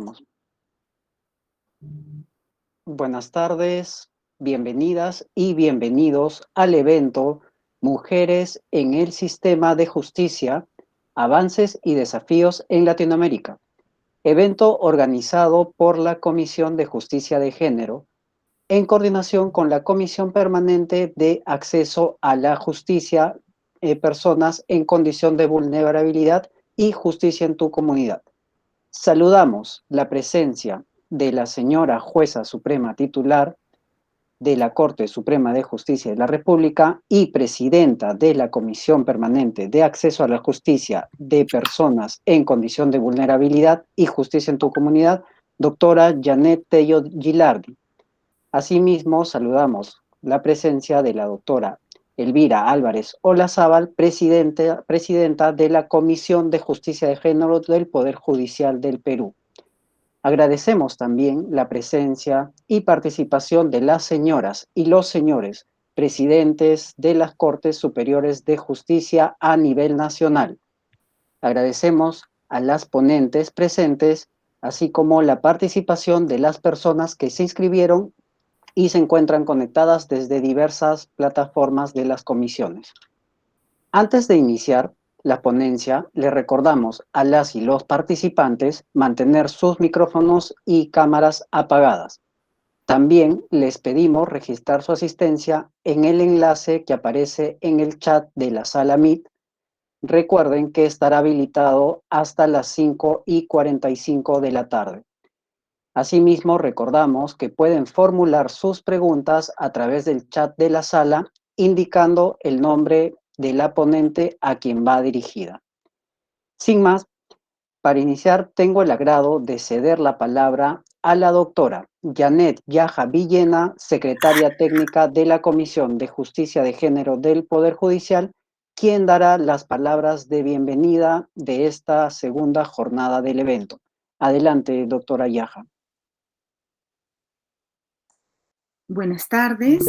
Iniciamos. Buenas tardes, bienvenidas y bienvenidos al evento Mujeres en el Sistema de Justicia, Avances y Desafíos en Latinoamérica, evento organizado por la Comisión de Justicia de Género en coordinación con la Comisión Permanente de Acceso a la Justicia, Personas en Condición de Vulnerabilidad y Justicia en tu Comunidad. Saludamos la presencia de la señora Jueza Suprema titular de la Corte Suprema de Justicia de la República y presidenta de la Comisión Permanente de Acceso a la Justicia de Personas en Condición de Vulnerabilidad y Justicia en tu Comunidad, doctora Janet Tello Gilardi. Asimismo, saludamos la presencia de la doctora Elvira Álvarez Olazábal, presidenta de la Comisión de Justicia de Género del Poder Judicial del Perú. Agradecemos también la presencia y participación de las señoras y los señores presidentes de las Cortes Superiores de Justicia a nivel nacional. Agradecemos a las ponentes presentes, así como la participación de las personas que se inscribieron y se encuentran conectadas desde diversas plataformas de las comisiones. Antes de iniciar la ponencia, le recordamos a las y los participantes mantener sus micrófonos y cámaras apagadas. También les pedimos registrar su asistencia en el enlace que aparece en el chat de la sala Meet. Recuerden que estará habilitado hasta las 5:45 de la tarde. Asimismo, recordamos que pueden formular sus preguntas a través del chat de la sala, indicando el nombre de la ponente a quien va dirigida. Sin más, para iniciar, tengo el agrado de ceder la palabra a la doctora Janet Yaja Villena, secretaria técnica de la Comisión de Justicia de Género del Poder Judicial, quien dará las palabras de bienvenida de esta segunda jornada del evento. Adelante, doctora Yaja. Buenas tardes.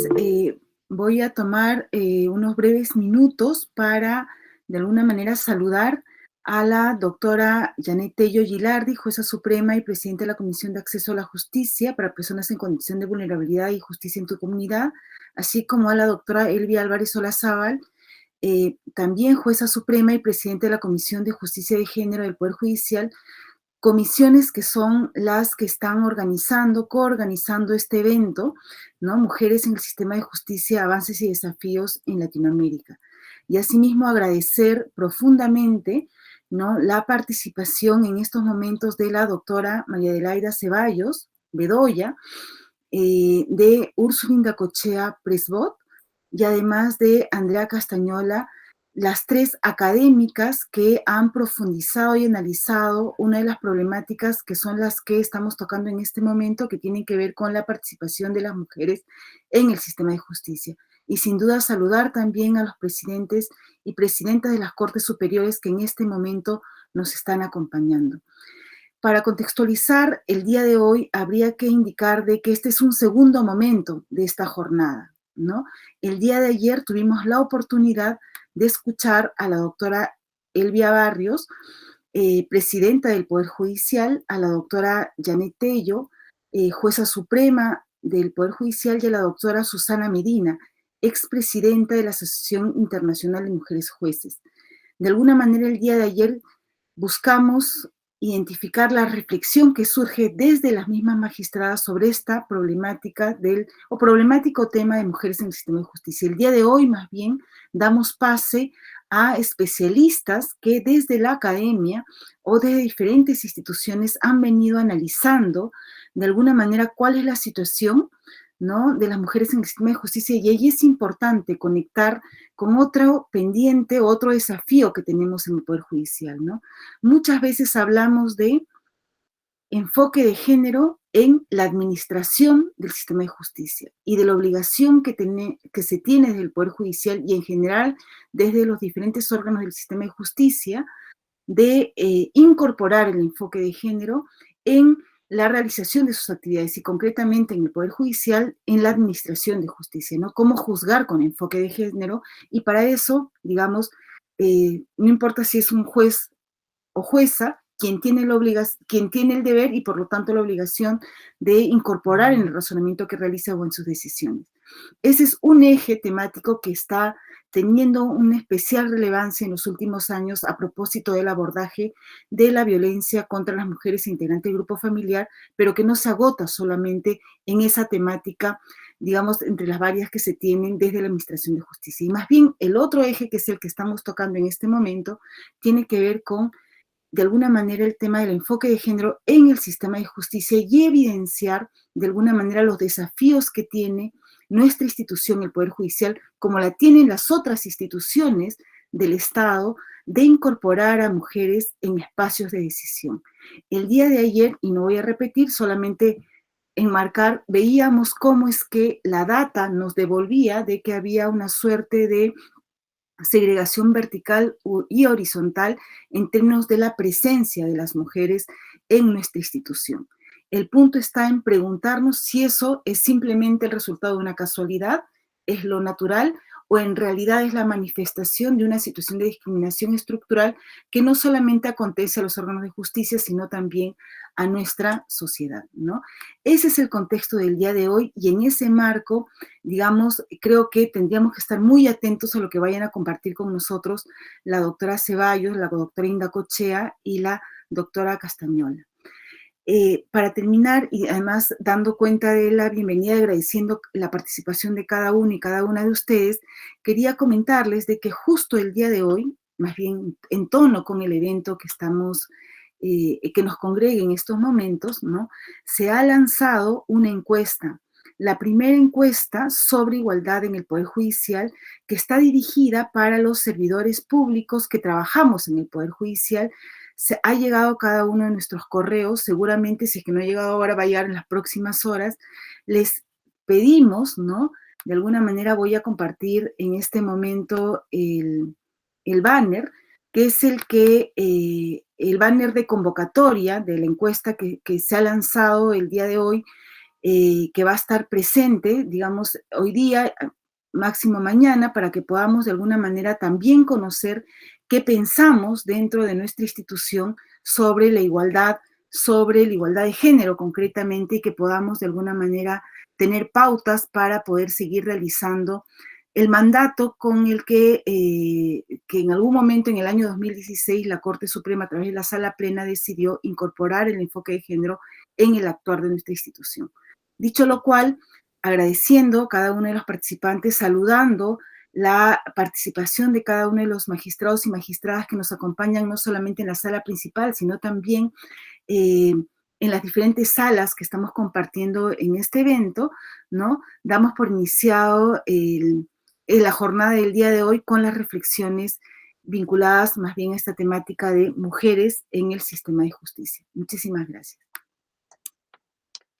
Voy a tomar unos breves minutos para, de alguna manera, saludar a la doctora Janet Tello Gilardi, jueza suprema y presidenta de la Comisión de Acceso a la Justicia para Personas en Condición de Vulnerabilidad y Justicia en tu Comunidad, así como a la doctora Elvira Álvarez Olazábal, también jueza suprema y presidenta de la Comisión de Justicia de Género del Poder Judicial, comisiones que son las que están coorganizando este evento, ¿no? Mujeres en el Sistema de Justicia, Avances y Desafíos en Latinoamérica. Y asimismo agradecer profundamente, ¿no?, la participación en estos momentos de la doctora María Adelaida Ceballos Bedoya, de Úrsula Indacochea Presbot, y además de Andrea Castañola, las tres académicas que han profundizado y analizado una de las problemáticas que son las que estamos tocando en este momento, que tienen que ver con la participación de las mujeres en el sistema de justicia. Y sin duda saludar también a los presidentes y presidentas de las Cortes Superiores que en este momento nos están acompañando. Para contextualizar, el día de hoy habría que indicar de que este es un segundo momento de esta jornada, ¿no? El día de ayer tuvimos la oportunidad de escuchar a la doctora Elvia Barrios, presidenta del Poder Judicial, a la doctora Janet Tello, jueza suprema del Poder Judicial, y a la doctora Susana Medina, expresidenta de la Asociación Internacional de Mujeres Jueces. De alguna manera, el día de ayer buscamos identificar la reflexión que surge desde las mismas magistradas sobre esta problemática problemático tema de mujeres en el sistema de justicia. El día de hoy, más bien, damos pase a especialistas que desde la academia o de diferentes instituciones han venido analizando de alguna manera cuál es la situación, ¿no?, de las mujeres en el sistema de justicia, y ahí es importante conectar con otro pendiente, otro desafío que tenemos en el Poder Judicial, ¿no? Muchas veces hablamos de enfoque de género en la administración del sistema de justicia y de la obligación que se tiene desde el Poder Judicial y en general desde los diferentes órganos del sistema de justicia de incorporar el enfoque de género en la realización de sus actividades y concretamente en el Poder Judicial en la administración de justicia, ¿no? Cómo juzgar con enfoque de género, y para eso, digamos, no importa si es un juez o jueza, quien tiene el deber y por lo tanto la obligación de incorporar en el razonamiento que realiza o en sus decisiones. Ese es un eje temático que está teniendo una especial relevancia en los últimos años a propósito del abordaje de la violencia contra las mujeres integrantes del grupo familiar, pero que no se agota solamente en esa temática, digamos, entre las varias que se tienen desde la Administración de Justicia. Y más bien el otro eje, que es el que estamos tocando en este momento, tiene que ver con, de alguna manera, el tema del enfoque de género en el sistema de justicia y evidenciar de alguna manera los desafíos que tiene nuestra institución, el Poder Judicial, como la tienen las otras instituciones del Estado, de incorporar a mujeres en espacios de decisión. El día de ayer, y no voy a repetir, solamente enmarcar, veíamos cómo es que la data nos devolvía de que había una suerte de segregación vertical y horizontal en términos de la presencia de las mujeres en nuestra institución. El punto está en preguntarnos si eso es simplemente el resultado de una casualidad, es lo natural, o en realidad es la manifestación de una situación de discriminación estructural que no solamente acontece a los órganos de justicia, sino también a nuestra sociedad, ¿no? Ese es el contexto del día de hoy, y en ese marco, digamos, creo que tendríamos que estar muy atentos a lo que vayan a compartir con nosotros la doctora Ceballos, la doctora Indacochea y la doctora Castañola. Para terminar, y además dando cuenta de la bienvenida y agradeciendo la participación de cada uno y cada una de ustedes, quería comentarles de que justo el día de hoy, más bien en tono con el evento que estamos, que nos congregue en estos momentos, ¿no? Se ha lanzado una encuesta, la primera encuesta sobre igualdad en el Poder Judicial, que está dirigida para los servidores públicos que trabajamos en el Poder Judicial. Se ha llegado a cada uno de nuestros correos, seguramente si es que no ha llegado ahora va a llegar en las próximas horas. Les pedimos, ¿no? De alguna manera voy a compartir en este momento el banner, que es el banner de convocatoria de la encuesta que se ha lanzado el día de hoy, que va a estar presente, digamos, hoy día, máximo mañana, para que podamos de alguna manera también conocer qué pensamos dentro de nuestra institución sobre la igualdad de género concretamente, y que podamos de alguna manera tener pautas para poder seguir realizando el mandato con el que en algún momento en el año 2016 la Corte Suprema, a través de la Sala Plena, decidió incorporar el enfoque de género en el actuar de nuestra institución. Dicho lo cual, agradeciendo a cada uno de los participantes, saludando la participación de cada uno de los magistrados y magistradas que nos acompañan no solamente en la sala principal, sino también en las diferentes salas que estamos compartiendo en este evento, ¿no? Damos por iniciado la jornada del día de hoy con las reflexiones vinculadas más bien a esta temática de mujeres en el sistema de justicia. Muchísimas gracias.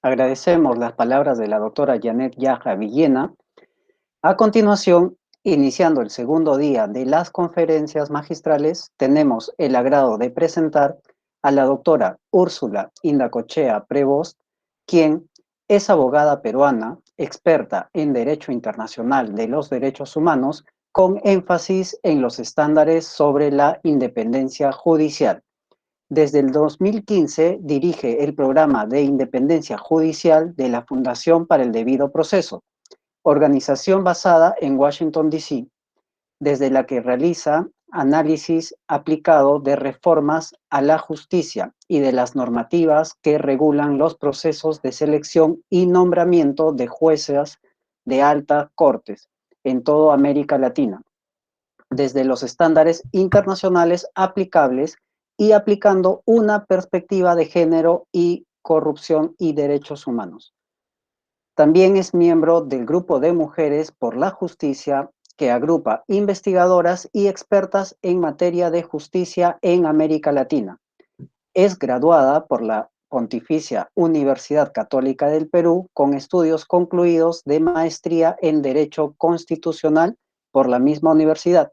Agradecemos las palabras de la doctora Janet Yaja Villena. A continuación, iniciando el segundo día de las conferencias magistrales, tenemos el agrado de presentar a la doctora Úrsula Indacochea Prevost, quien es abogada peruana, experta en Derecho Internacional de los Derechos Humanos, con énfasis en los estándares sobre la independencia judicial. Desde el 2015 dirige el programa de independencia judicial de la Fundación para el Debido Proceso, organización basada en Washington, D.C., desde la que realiza análisis aplicado de reformas a la justicia y de las normativas que regulan los procesos de selección y nombramiento de jueces de altas cortes en toda América Latina, desde los estándares internacionales aplicables y aplicando una perspectiva de género y corrupción y derechos humanos. También es miembro del Grupo de Mujeres por la Justicia, que agrupa investigadoras y expertas en materia de justicia en América Latina. Es graduada por la Pontificia Universidad Católica del Perú con estudios concluidos de maestría en Derecho Constitucional por la misma universidad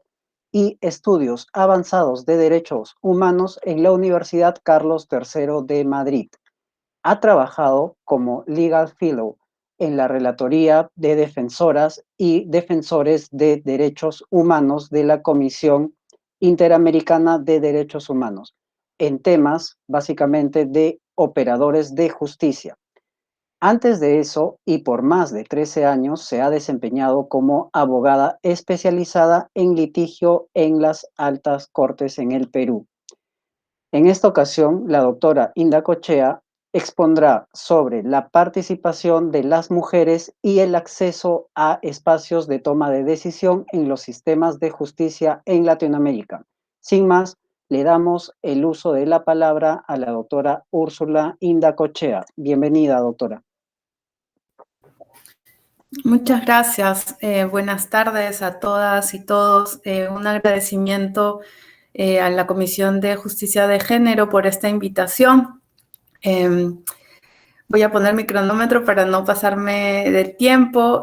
y estudios avanzados de derechos humanos en la Universidad Carlos III de Madrid. Ha trabajado como Legal Fellow en la Relatoría de Defensoras y Defensores de Derechos Humanos de la Comisión Interamericana de Derechos Humanos, en temas básicamente de operadores de justicia. Antes de eso, y por más de 13 años, se ha desempeñado como abogada especializada en litigio en las altas cortes en el Perú. En esta ocasión, la doctora Inda Cochea expondrá sobre la participación de las mujeres y el acceso a espacios de toma de decisión en los sistemas de justicia en Latinoamérica. Sin más, le damos el uso de la palabra a la doctora Úrsula Inda Cochea. Bienvenida, doctora. Muchas gracias. Buenas tardes a todas y todos. Un agradecimiento a la Comisión de Justicia de Género por esta invitación. Voy a poner mi cronómetro para no pasarme del tiempo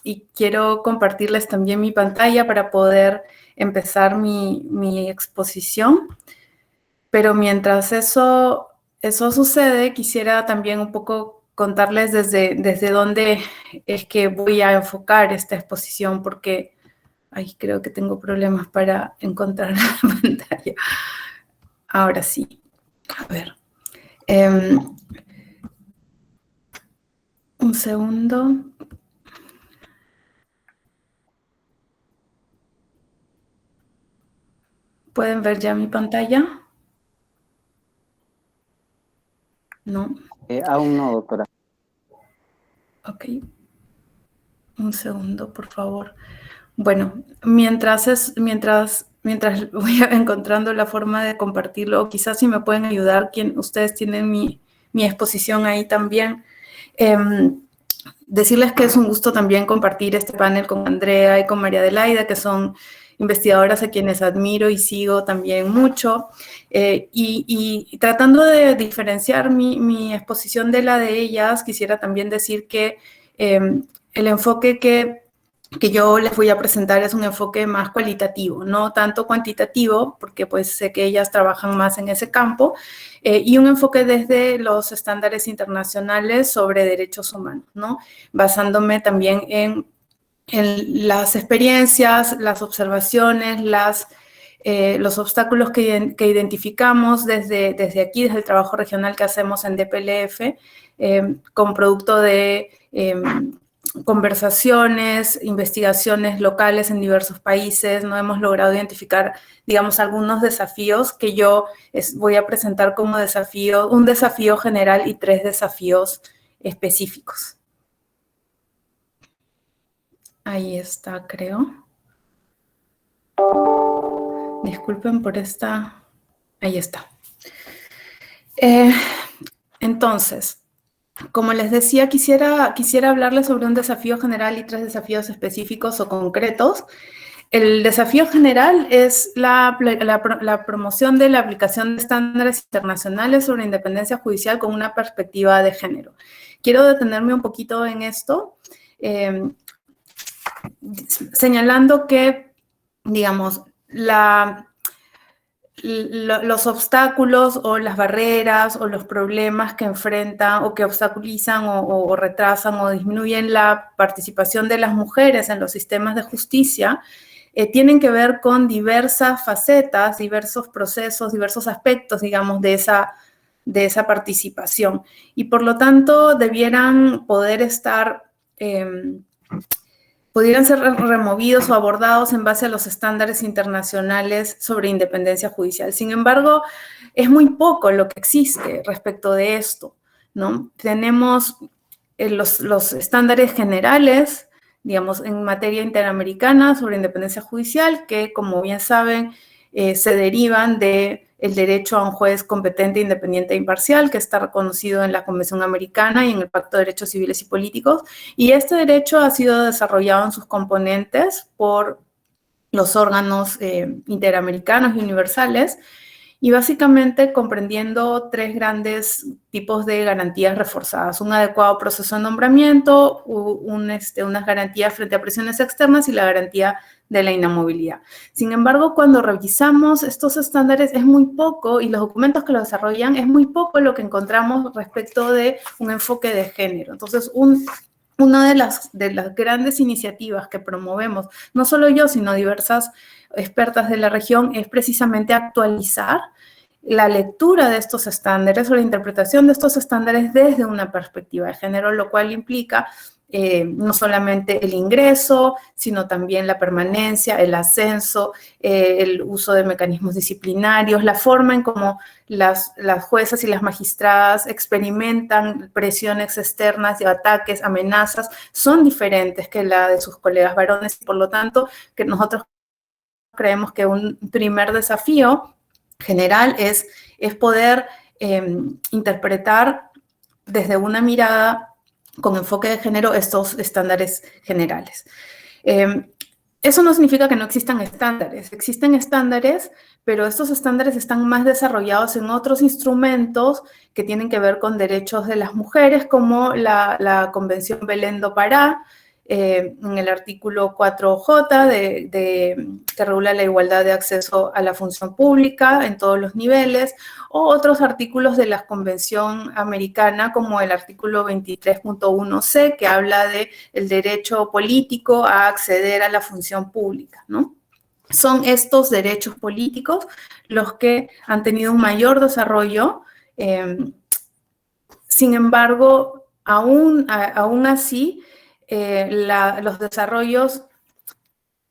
y quiero compartirles también mi pantalla para poder empezar mi exposición. Pero mientras eso sucede, quisiera también un poco contarles desde dónde es que voy a enfocar esta exposición, porque creo que tengo problemas para encontrar la pantalla. Ahora sí, a ver. Un segundo. ¿Pueden ver ya mi pantalla? ¿No? Aún no, doctora. Ok. Un segundo, por favor. Bueno, mientras voy encontrando la forma de compartirlo, o quizás si me pueden ayudar, ustedes tienen mi exposición ahí también. Decirles que es un gusto también compartir este panel con Andrea y con María Adelaida, que son investigadoras a quienes admiro y sigo también mucho, y tratando de diferenciar mi exposición de la de ellas, quisiera también decir que el enfoque que yo les voy a presentar es un enfoque más cualitativo, no tanto cuantitativo, porque pues sé que ellas trabajan más en ese campo, y un enfoque desde los estándares internacionales sobre derechos humanos, ¿no? Basándome también en las experiencias, las observaciones, los obstáculos que identificamos desde aquí, desde el trabajo regional que hacemos en DPLF, con producto de conversaciones, investigaciones locales en diversos países. No hemos logrado identificar, digamos, algunos desafíos que yo voy a presentar como un desafío general y 3 desafíos específicos. Ahí está, creo. Disculpen por esta. Ahí está. Entonces, como les decía, quisiera hablarles sobre un desafío general y 3 desafíos específicos o concretos. El desafío general es la promoción de la aplicación de estándares internacionales sobre independencia judicial con una perspectiva de género. Quiero detenerme un poquito en esto, señalando que, digamos, los obstáculos o las barreras o los problemas que enfrentan o que obstaculizan o retrasan o disminuyen la participación de las mujeres en los sistemas de justicia tienen que ver con diversas facetas, diversos procesos, diversos aspectos, digamos, de esa participación. Y por lo tanto, debieran poder pudieran ser removidos o abordados en base a los estándares internacionales sobre independencia judicial. Sin embargo, es muy poco lo que existe respecto de esto, ¿no? Tenemos los estándares generales, digamos, en materia interamericana sobre independencia judicial, que, como bien saben, se derivan del derecho a un juez competente, independiente e imparcial, que está reconocido en la Convención Americana y en el Pacto de Derechos Civiles y Políticos. Y este derecho ha sido desarrollado en sus componentes por los órganos interamericanos y universales, y básicamente comprendiendo 3 grandes tipos de garantías reforzadas: un adecuado proceso de nombramiento, unas garantías frente a presiones externas y la garantía de la inamovilidad. Sin embargo, cuando revisamos estos estándares es muy poco, y los documentos que los desarrollan, es muy poco lo que encontramos respecto de un enfoque de género. Entonces, una de las grandes iniciativas que promovemos, no solo yo, sino diversas expertas de la región, es precisamente actualizar la lectura de estos estándares o la interpretación de estos estándares desde una perspectiva de género, lo cual implica no solamente el ingreso, sino también la permanencia, el ascenso, el uso de mecanismos disciplinarios, la forma en cómo las juezas y las magistradas experimentan presiones externas y ataques, amenazas, son diferentes que la de sus colegas varones, y por lo tanto, que nosotros creemos que un primer desafío general es poder interpretar desde una mirada con enfoque de género estos estándares generales. Eso no significa que no existan estándares. Existen estándares, pero estos estándares están más desarrollados en otros instrumentos que tienen que ver con derechos de las mujeres, como la Convención Belén do Pará, en el artículo 4J que regula la igualdad de acceso a la función pública en todos los niveles, o otros artículos de la Convención Americana, como el artículo 23.1c, que habla del derecho político a acceder a la función pública, ¿no? Son estos derechos políticos los que han tenido un mayor desarrollo. Sin embargo, aún así, los desarrollos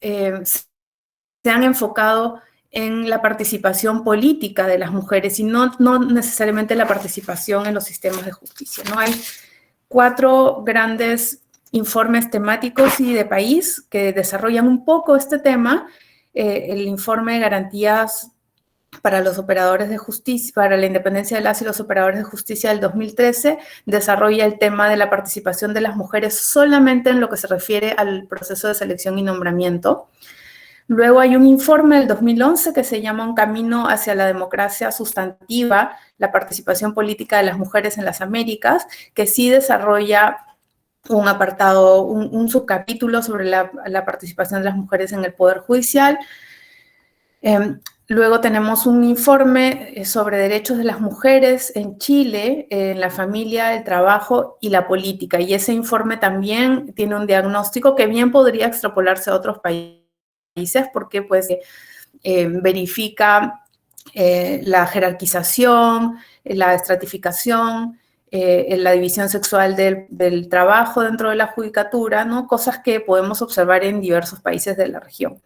se han enfocado en la participación política de las mujeres y no necesariamente la participación en los sistemas de justicia, ¿no? Hay 4 grandes informes temáticos y de país que desarrollan un poco este tema. El informe de garantías para los operadores de justicia, para la independencia de las y los operadores de justicia del 2013, desarrolla el tema de la participación de las mujeres solamente en lo que se refiere al proceso de selección y nombramiento. Luego hay un informe del 2011 que se llama Un camino hacia la democracia sustantiva, la participación política de las mujeres en las Américas, que sí desarrolla un apartado, un subcapítulo sobre la participación de las mujeres en el Poder Judicial. Luego tenemos un informe sobre derechos de las mujeres en Chile, en la familia, el trabajo y la política. Y ese informe también tiene un diagnóstico que bien podría extrapolarse a otros países porque pues, verifica la jerarquización, la estratificación, la división sexual del trabajo dentro de la judicatura, ¿no? Cosas que podemos observar en diversos países de la región.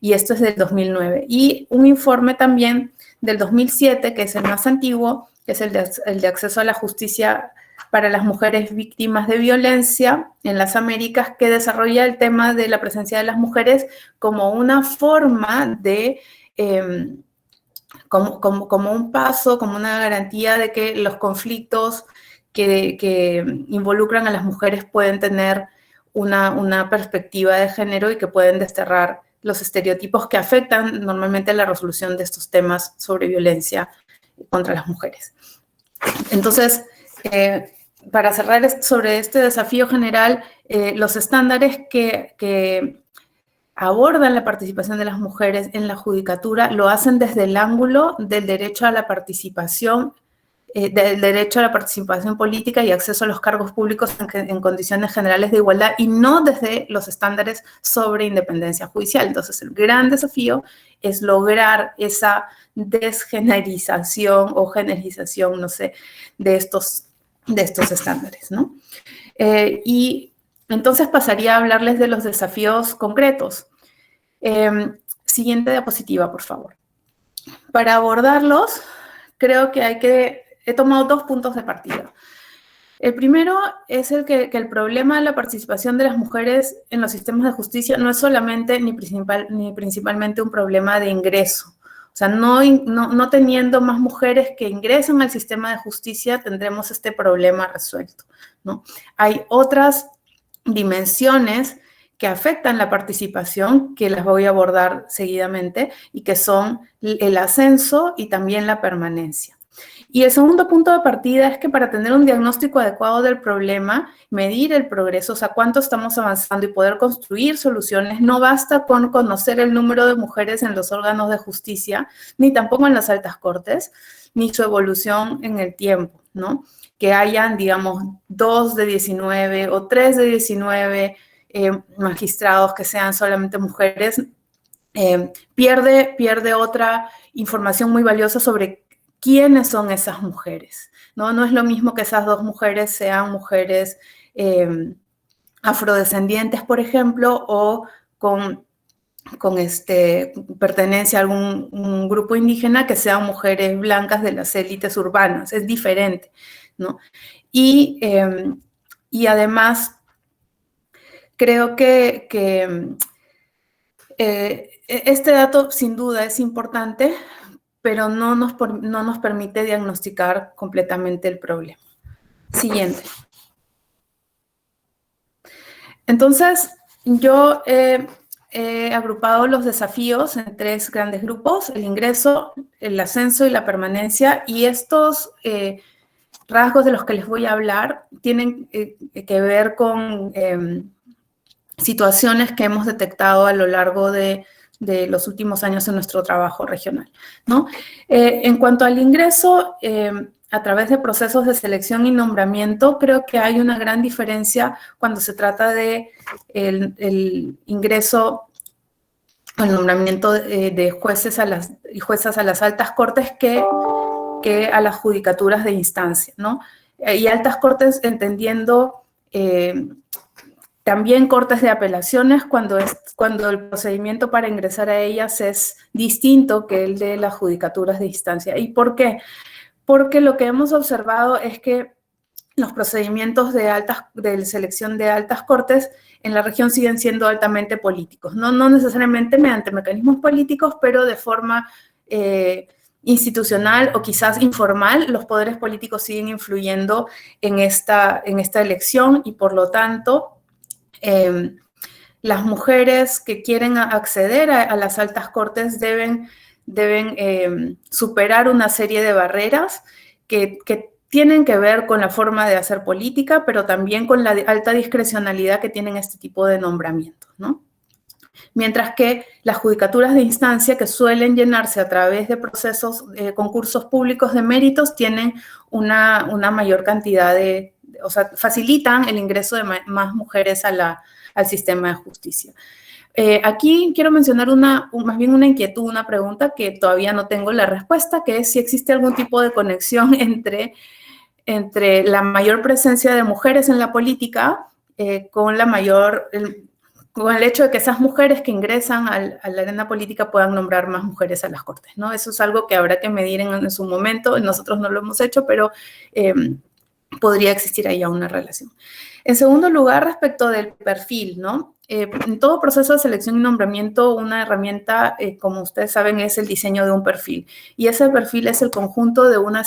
Y esto es del 2009. Y un informe también del 2007, que es el más antiguo, que es el de acceso a la justicia para las mujeres víctimas de violencia en las Américas, que desarrolla el tema de la presencia de las mujeres como una forma de, como un paso, como una garantía de que los conflictos que involucran a las mujeres pueden tener una perspectiva de género y que pueden desterrar los estereotipos que afectan normalmente la resolución de estos temas sobre violencia contra las mujeres. Entonces, para cerrar sobre este desafío general, los estándares que abordan la participación de las mujeres en la judicatura lo hacen desde el ángulo del derecho a la participación política y acceso a los cargos públicos en condiciones generales de igualdad y no desde los estándares sobre independencia judicial. Entonces, el gran desafío es lograr esa desgenerización o generización, no sé, de estos estándares, ¿no? Y entonces pasaría a hablarles de los desafíos concretos. Siguiente diapositiva, por favor. Para abordarlos, creo que he tomado 2 puntos de partida. El primero es que el problema de la participación de las mujeres en los sistemas de justicia no es solamente ni principalmente un problema de ingreso. O sea, no teniendo más mujeres que ingresen al sistema de justicia, tendremos este problema resuelto, ¿no? Hay otras dimensiones que afectan la participación, que las voy a abordar seguidamente, y que son el ascenso y también la permanencia. Y el segundo punto de partida es que para tener un diagnóstico adecuado del problema, medir el progreso, o sea, cuánto estamos avanzando y poder construir soluciones, no basta con conocer el número de mujeres en los órganos de justicia, ni tampoco en las altas cortes, ni su evolución en el tiempo, ¿no? Que hayan, digamos, 2 de 19 o 3 de 19 magistrados que sean solamente mujeres, pierde otra información muy valiosa sobre quiénes son esas mujeres, ¿no? No es lo mismo que esas dos mujeres sean mujeres afrodescendientes, por ejemplo, o con pertenencia a un grupo indígena, que sean mujeres blancas de las élites urbanas. Es diferente, ¿no? Y además, creo que este dato sin duda es importante, pero no nos permite diagnosticar completamente el problema. Siguiente. Entonces, yo he agrupado los desafíos en 3 grandes grupos: el ingreso, el ascenso y la permanencia, y estos rasgos de los que les voy a hablar tienen que ver con situaciones que hemos detectado a lo largo de los últimos años en nuestro trabajo regional, ¿no? En cuanto al ingreso, a través de procesos de selección y nombramiento, creo que hay una gran diferencia cuando se trata de el ingreso, el nombramiento de jueces y juezas a las altas cortes que a las judicaturas de instancia, ¿no? Y altas cortes entendiendo también cortes de apelaciones cuando el procedimiento para ingresar a ellas es distinto que el de las judicaturas de instancia. ¿Y por qué? Porque lo que hemos observado es que los procedimientos de selección de altas cortes en la región siguen siendo altamente políticos, no necesariamente mediante mecanismos políticos, pero de forma institucional o quizás informal. Los poderes políticos siguen influyendo en esta elección, y por lo tanto las mujeres que quieren acceder a las altas cortes deben superar una serie de barreras que tienen que ver con la forma de hacer política, pero también con la alta discrecionalidad que tienen este tipo de nombramientos, ¿no? Mientras que las judicaturas de instancia, que suelen llenarse a través de procesos, concursos públicos de méritos, tienen una mayor cantidad o sea, facilitan el ingreso de más mujeres al sistema de justicia. Aquí quiero mencionar más bien una inquietud, una pregunta que todavía no tengo la respuesta, que es si existe algún tipo de conexión entre la mayor presencia de mujeres en la política con el hecho de que esas mujeres que ingresan a la arena política puedan nombrar más mujeres a las cortes, ¿no? Eso es algo que habrá que medir en su momento. Nosotros no lo hemos hecho, pero podría existir ahí una relación. En segundo lugar, respecto del perfil, ¿no? En todo proceso de selección y nombramiento, una herramienta, como ustedes saben, es el diseño de un perfil. Y ese perfil es el conjunto de una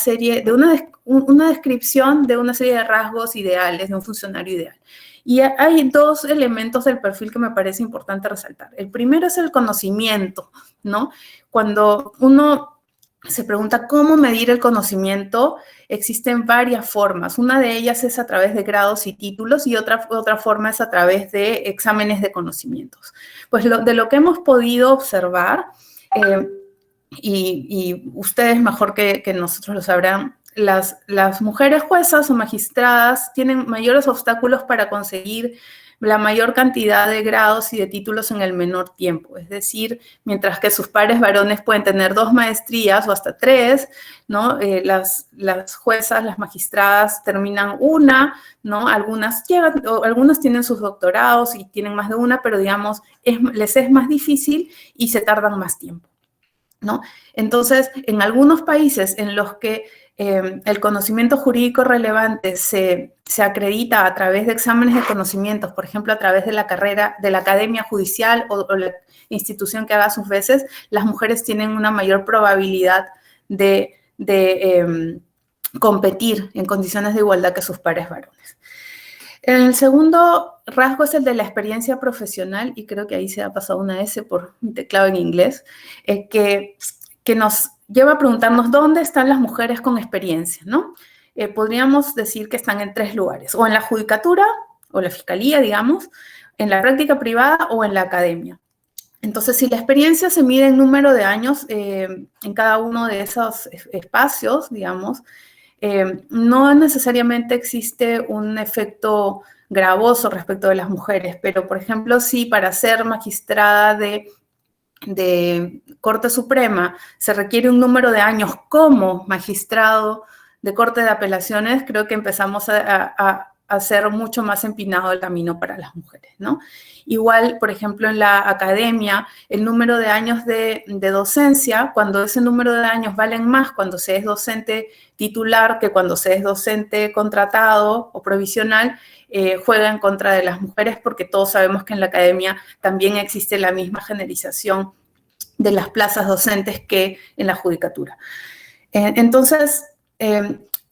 descripción de una serie de rasgos ideales de un funcionario ideal. Y hay 2 elementos del perfil que me parece importante resaltar. El primero es el conocimiento, ¿no? Cuando uno se pregunta cómo medir el conocimiento, existen varias formas. Una de ellas es a través de grados y títulos, y otra forma es a través de exámenes de conocimientos. Pues de lo que hemos podido observar, y ustedes mejor que nosotros lo sabrán, las mujeres juezas o magistradas tienen mayores obstáculos para conseguir la mayor cantidad de grados y de títulos en el menor tiempo. Es decir, mientras que sus pares varones pueden tener 2 maestrías o hasta 3, ¿no? Las juezas, las magistradas terminan una, ¿no? Algunas tienen sus doctorados y tienen más de una, pero digamos, les es más difícil y se tardan más tiempo, ¿no? Entonces, en algunos países en los que el conocimiento jurídico relevante se acredita a través de exámenes de conocimientos, por ejemplo, a través de la carrera, de la academia judicial o la institución que haga sus veces, las mujeres tienen una mayor probabilidad de competir en condiciones de igualdad que sus pares varones. El segundo rasgo es el de la experiencia profesional, y creo que ahí se ha pasado una S por mi teclado en inglés, que nos lleva a preguntarnos dónde están las mujeres con experiencia, ¿no? Podríamos decir que están en 3 lugares, o en la judicatura, o la fiscalía, digamos, en la práctica privada o en la academia. Entonces, si la experiencia se mide en número de años en cada uno de esos espacios, digamos, no necesariamente existe un efecto gravoso respecto de las mujeres, pero, por ejemplo, sí, para ser magistrada de Corte Suprema se requiere un número de años como magistrado de Corte de Apelaciones, creo que empezamos a hacer mucho más empinado el camino para las mujeres, ¿no? Igual, por ejemplo, en la academia, el número de años de docencia, cuando ese número de años valen más cuando se es docente titular que cuando se es docente contratado o provisional, juega en contra de las mujeres, porque todos sabemos que en la academia también existe la misma generalización de las plazas docentes que en la judicatura. Entonces,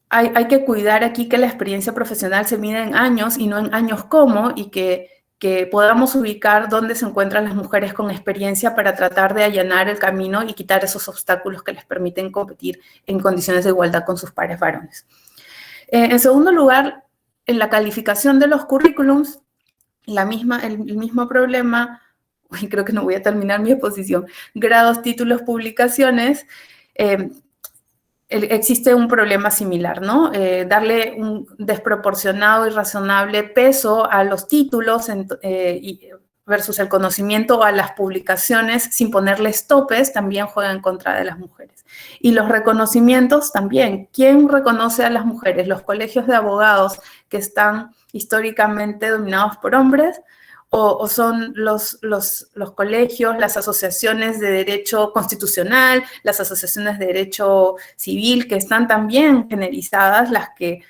hay que cuidar aquí que la experiencia profesional se mida en años y no en años como, y que podamos ubicar dónde se encuentran las mujeres con experiencia para tratar de allanar el camino y quitar esos obstáculos que les permiten competir en condiciones de igualdad con sus pares varones. En segundo lugar, en la calificación de los currículums, el mismo problema, uy, creo que no voy a terminar mi exposición, grados, títulos, publicaciones, existe un problema similar, ¿no? Darle un desproporcionado y razonable peso a los títulos versus el conocimiento o a las publicaciones sin ponerles topes también juega en contra de las mujeres. Y los reconocimientos también. ¿Quién reconoce a las mujeres? Los colegios de abogados que están históricamente dominados por hombres, o son los colegios, las asociaciones de derecho constitucional, las asociaciones de derecho civil, que están también generizadas, las que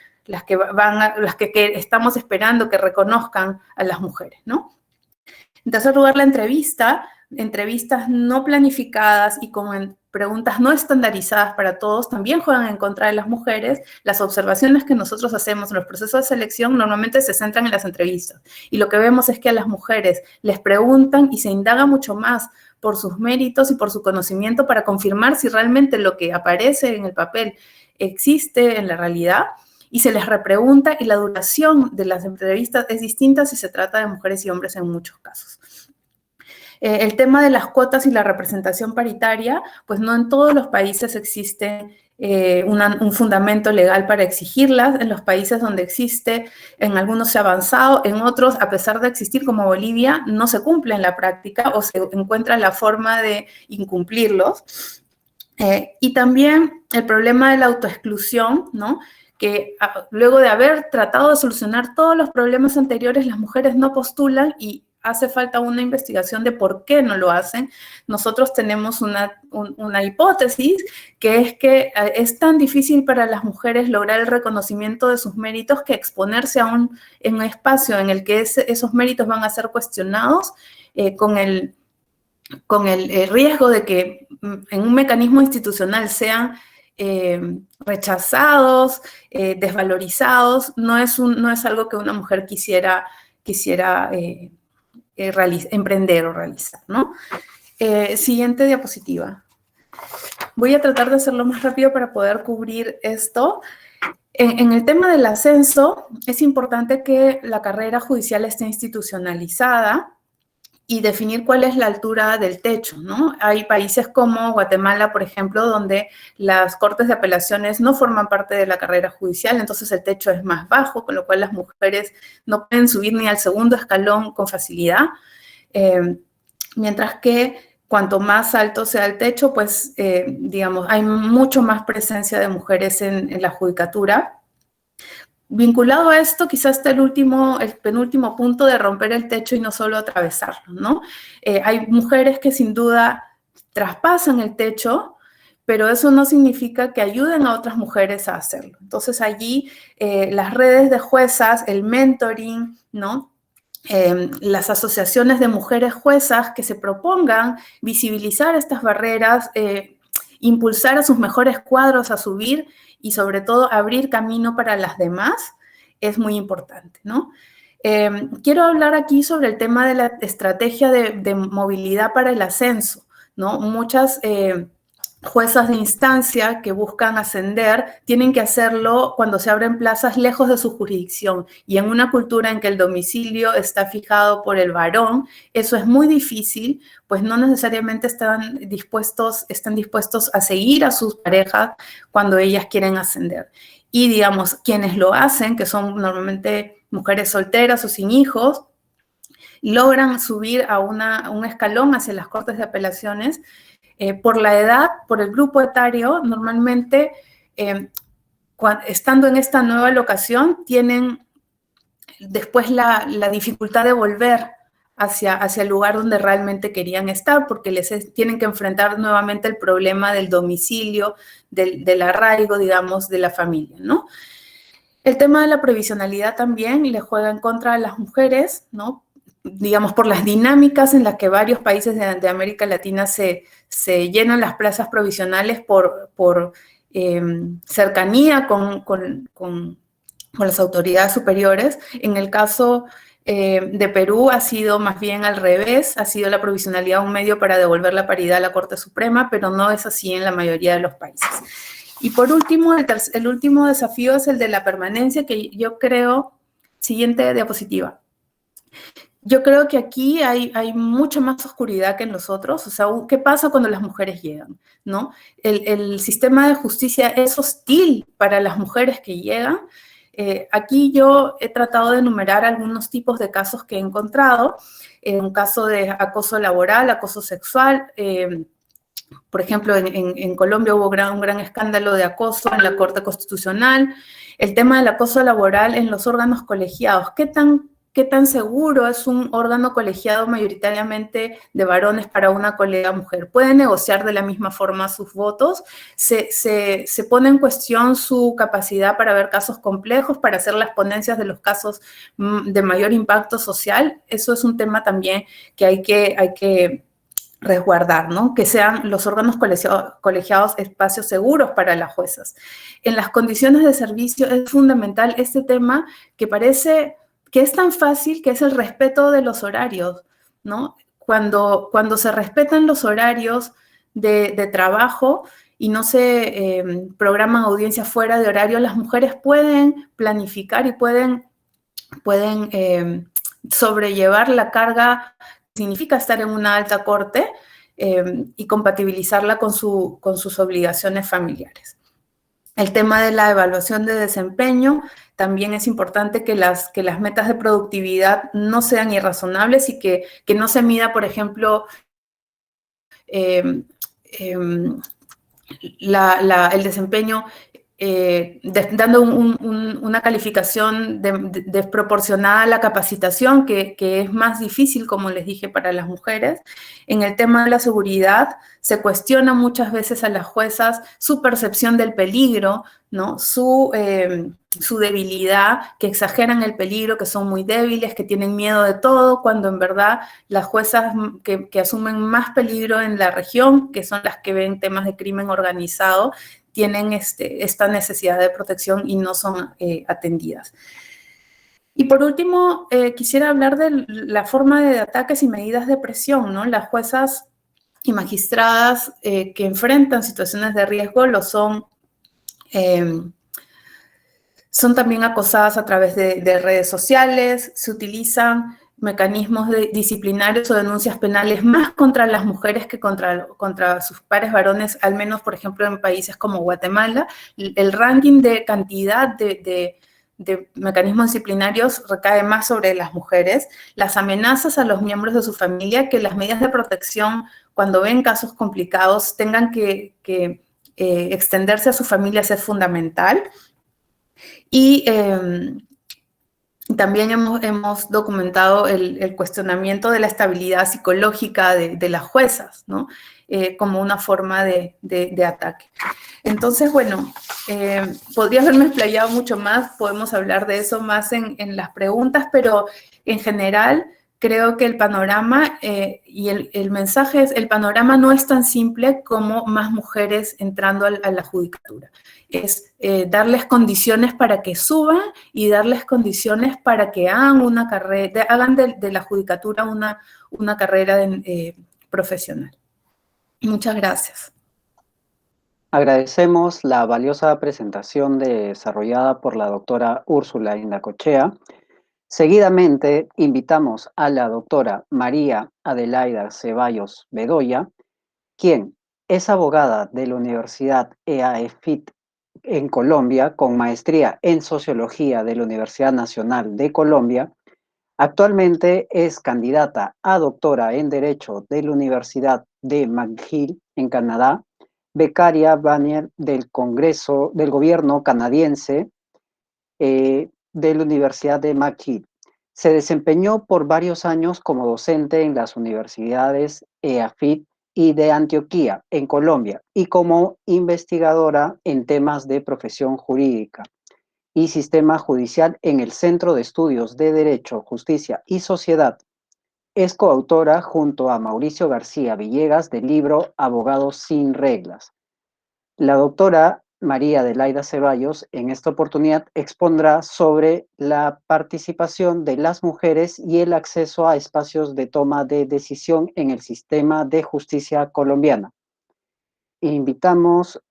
estamos esperando que reconozcan a las mujeres, ¿no? En tercer lugar, la entrevistas no planificadas y con preguntas no estandarizadas para todos también juegan en contra de las mujeres. Las observaciones que nosotros hacemos en los procesos de selección normalmente se centran en las entrevistas. Y lo que vemos es que a las mujeres les preguntan y se indaga mucho más por sus méritos y por su conocimiento para confirmar si realmente lo que aparece en el papel existe en la realidad. Y se les repregunta, y la duración de las entrevistas es distinta si se trata de mujeres y hombres en muchos casos. El tema de las cuotas y la representación paritaria, pues no en todos los países existe un fundamento legal para exigirlas. En los países donde existe, en algunos se ha avanzado, en otros, a pesar de existir, como Bolivia, no se cumple en la práctica o se encuentra la forma de incumplirlos. Y también el problema de la autoexclusión, ¿no? Que luego de haber tratado de solucionar todos los problemas anteriores, las mujeres no postulan y hace falta una investigación de por qué no lo hacen. Nosotros tenemos una hipótesis, que es que es tan difícil para las mujeres lograr el reconocimiento de sus méritos que exponerse en un espacio en el que esos méritos van a ser cuestionados con el riesgo de que en un mecanismo institucional sean rechazados, desvalorizados. No es algo que una mujer quisiera emprender o realizar, ¿no? Siguiente diapositiva. Voy a tratar de hacerlo más rápido para poder cubrir esto. En el tema del ascenso, es importante que la carrera judicial esté institucionalizada y definir cuál es la altura del techo, ¿no? Hay países como Guatemala, por ejemplo, donde las cortes de apelaciones no forman parte de la carrera judicial, entonces el techo es más bajo, con lo cual las mujeres no pueden subir ni al segundo escalón con facilidad, mientras que cuanto más alto sea el techo, pues, digamos, hay mucho más presencia de mujeres en la judicatura. Vinculado a esto, quizás está el penúltimo punto de romper el techo y no solo atravesarlo, ¿no? Hay mujeres que sin duda traspasan el techo, pero eso no significa que ayuden a otras mujeres a hacerlo. Entonces allí las redes de juezas, el mentoring, ¿no? Las asociaciones de mujeres juezas que se propongan visibilizar estas barreras, impulsar a sus mejores cuadros a subir y sobre todo abrir camino para las demás, es muy importante, ¿no? Quiero hablar aquí sobre el tema de la estrategia de movilidad para el ascenso, ¿no? Muchas juezas de instancia que buscan ascender tienen que hacerlo cuando se abren plazas lejos de su jurisdicción, y en una cultura en que el domicilio está fijado por el varón, eso es muy difícil, pues no necesariamente están dispuestos a seguir a sus parejas cuando ellas quieren ascender. Y digamos, quienes lo hacen, que son normalmente mujeres solteras o sin hijos, logran subir a un escalón hacia las cortes de apelaciones, Por la edad, por el grupo etario, normalmente estando en esta nueva locación, tienen después la dificultad de volver hacia el lugar donde realmente querían estar, porque tienen que enfrentar nuevamente el problema del domicilio, del arraigo, digamos, de la familia, ¿no? El tema de la previsionalidad también le juega en contra a las mujeres, ¿no? Digamos, por las dinámicas en las que varios países de América Latina se llenan las plazas provisionales por cercanía con las autoridades superiores. En el caso de Perú ha sido más bien al revés, ha sido la provisionalidad un medio para devolver la paridad a la Corte Suprema, pero no es así en la mayoría de los países. Y por último, el último desafío es el de la permanencia, que yo creo, siguiente diapositiva. Yo creo que aquí hay mucha más oscuridad que en los otros. O sea, ¿qué pasa cuando las mujeres llegan? ¿No? El sistema de justicia es hostil para las mujeres que llegan. Aquí yo he tratado de enumerar algunos tipos de casos que he encontrado. Un caso de acoso laboral, acoso sexual. Por ejemplo, en Colombia hubo un gran escándalo de acoso en la Corte Constitucional. El tema del acoso laboral en los órganos colegiados. ¿Qué tan seguro es un órgano colegiado mayoritariamente de varones para una colega mujer? ¿Puede negociar de la misma forma sus votos? ¿Se pone en cuestión su capacidad para ver casos complejos, para hacer las ponencias de los casos de mayor impacto social? Eso es un tema también que hay que resguardar, ¿no? Que sean los órganos colegiados espacios seguros para las juezas. En las condiciones de servicio es fundamental este tema que parece que es tan fácil, que es el respeto de los horarios, ¿no? Cuando se respetan los horarios de trabajo y no se programan audiencias fuera de horario, las mujeres pueden planificar y pueden sobrellevar la carga que significa estar en una alta corte y compatibilizarla con sus obligaciones familiares. El tema de la evaluación de desempeño, también es importante que las metas de productividad no sean irrazonables y que no se mida, por ejemplo, el desempeño dando una calificación desproporcionada a la capacitación, que es más difícil, como les dije, para las mujeres. En el tema de la seguridad, se cuestiona muchas veces a las juezas su percepción del peligro, ¿no? Su debilidad, que exageran el peligro, que son muy débiles, que tienen miedo de todo, cuando en verdad las juezas que asumen más peligro en la región, que son las que ven temas de crimen organizado, tienen esta necesidad de protección y no son atendidas. Y por último, quisiera hablar de la forma de ataques y medidas de presión, ¿no? Las juezas y magistradas que enfrentan situaciones de riesgo son también acosadas a través de redes sociales, se utilizan mecanismos disciplinarios o denuncias penales más contra las mujeres que contra sus pares varones, al menos, por ejemplo, en países como Guatemala. El ranking de cantidad de mecanismos disciplinarios recae más sobre las mujeres. Las amenazas a los miembros de su familia, que las medidas de protección, cuando ven casos complicados, tengan que extenderse a su familia, es fundamental. Y también hemos documentado el cuestionamiento de la estabilidad psicológica de las juezas, ¿no? Como una forma de ataque. Entonces, bueno, podría haberme explayado mucho más, podemos hablar de eso más en las preguntas, pero en general creo que el panorama y el mensaje es: el panorama no es tan simple como más mujeres entrando a la judicatura. Es darles condiciones para que suban y darles condiciones para que hagan una carrera, hagan de la judicatura una carrera profesional. Muchas gracias. Agradecemos la valiosa presentación desarrollada por la doctora Úrsula Indacochea. Seguidamente, invitamos a la doctora María Adelaida Ceballos Bedoya, quien es abogada de la Universidad EAFIT en Colombia, con maestría en Sociología de la Universidad Nacional de Colombia. Actualmente es candidata a doctora en Derecho de la Universidad de McGill, en Canadá, becaria Vanier del Congreso, del gobierno canadiense, de la Universidad de McGill. Se desempeñó por varios años como docente en las universidades EAFIT y de Antioquia, en Colombia, y como investigadora en temas de profesión jurídica y sistema judicial en el Centro de Estudios de Derecho, Justicia y Sociedad. Es coautora junto a Mauricio García Villegas del libro Abogados sin reglas. La doctora María Adelaida Ceballos en esta oportunidad expondrá sobre la participación de las mujeres y el acceso a espacios de toma de decisión en el sistema de justicia colombiana. Invitamos,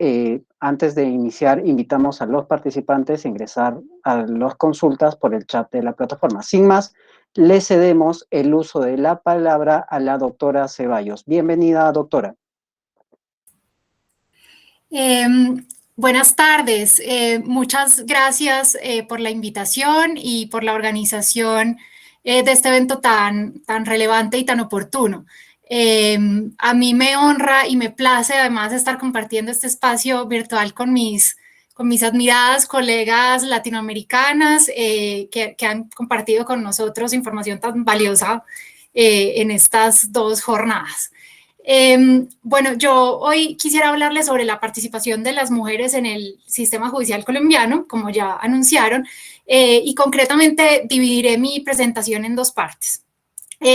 antes de iniciar, invitamos a los participantes a ingresar a las consultas por el chat de la plataforma. Sin más, le cedemos el uso de la palabra a la doctora Ceballos. Bienvenida, doctora. Buenas tardes. Muchas gracias por la invitación y por la organización de este evento tan relevante y tan oportuno. A mí me honra y me place además estar compartiendo este espacio virtual con mis admiradas colegas latinoamericanas que han compartido con nosotros información tan valiosa en estas dos jornadas. Bueno, yo hoy quisiera hablarles sobre la participación de las mujeres en el sistema judicial colombiano, como ya anunciaron, y concretamente dividiré mi presentación en dos partes.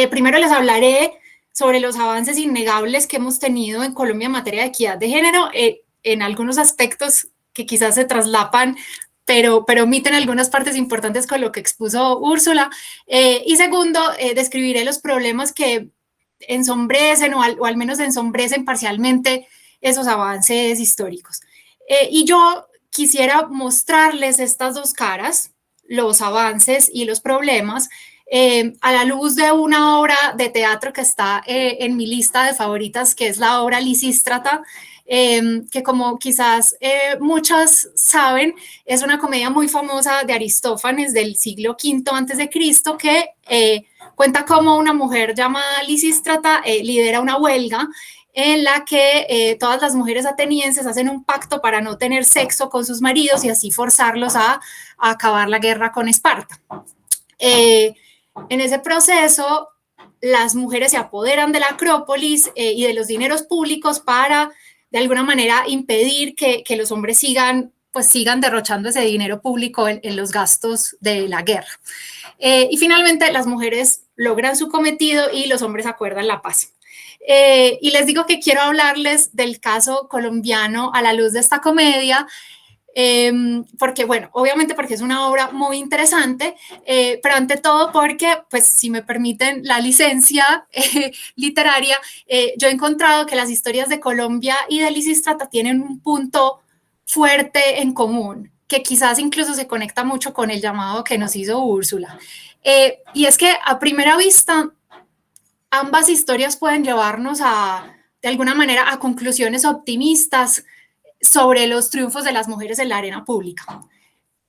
Primero les hablaré sobre los avances innegables que hemos tenido en Colombia en materia de equidad de género, en algunos aspectos que quizás se traslapan, pero omiten algunas partes importantes con lo que expuso Úrsula. Y segundo, describiré los problemas que ensombrecen o al menos ensombrecen parcialmente esos avances históricos. Y yo quisiera mostrarles estas dos caras, los avances y los problemas, a la luz de una obra de teatro que está en mi lista de favoritas, que es la obra Lisístrata, que como quizás muchas saben, es una comedia muy famosa de Aristófanes del siglo V a.C. que cuenta cómo una mujer llamada Lisístrata lidera una huelga en la que todas las mujeres atenienses hacen un pacto para no tener sexo con sus maridos y así forzarlos a acabar la guerra con Esparta. En ese proceso, las mujeres se apoderan de la Acrópolis y de los dineros públicos para, de alguna manera, impedir que los hombres sigan derrochando ese dinero público en los gastos de la guerra. Y finalmente, las mujeres logran su cometido y los hombres acuerdan la paz. Y les digo que quiero hablarles del caso colombiano a la luz de esta comedia, porque, bueno, obviamente porque es una obra muy interesante, pero ante todo porque, pues, si me permiten la licencia literaria, yo he encontrado que las historias de Colombia y de Lisístrata tienen un punto fuerte en común, que quizás incluso se conecta mucho con el llamado que nos hizo Úrsula. Y es que a primera vista, ambas historias pueden llevarnos de alguna manera, a conclusiones optimistas sobre los triunfos de las mujeres en la arena pública.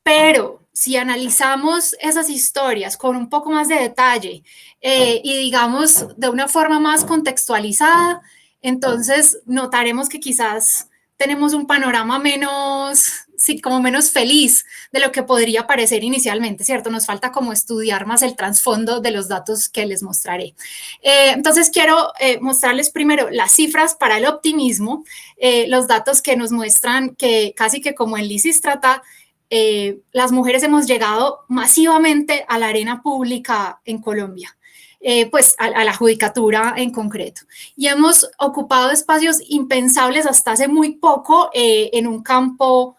Pero si analizamos esas historias con un poco más de detalle y digamos de una forma más contextualizada, entonces notaremos que quizás tenemos un panorama menos feliz de lo que podría parecer inicialmente, ¿cierto? Nos falta como estudiar más el trasfondo de los datos que les mostraré. Entonces quiero mostrarles primero las cifras para el optimismo, los datos que nos muestran que casi que como en Lisístrata, las mujeres hemos llegado masivamente a la arena pública en Colombia. Pues a la judicatura en concreto. Y hemos ocupado espacios impensables hasta hace muy poco en un campo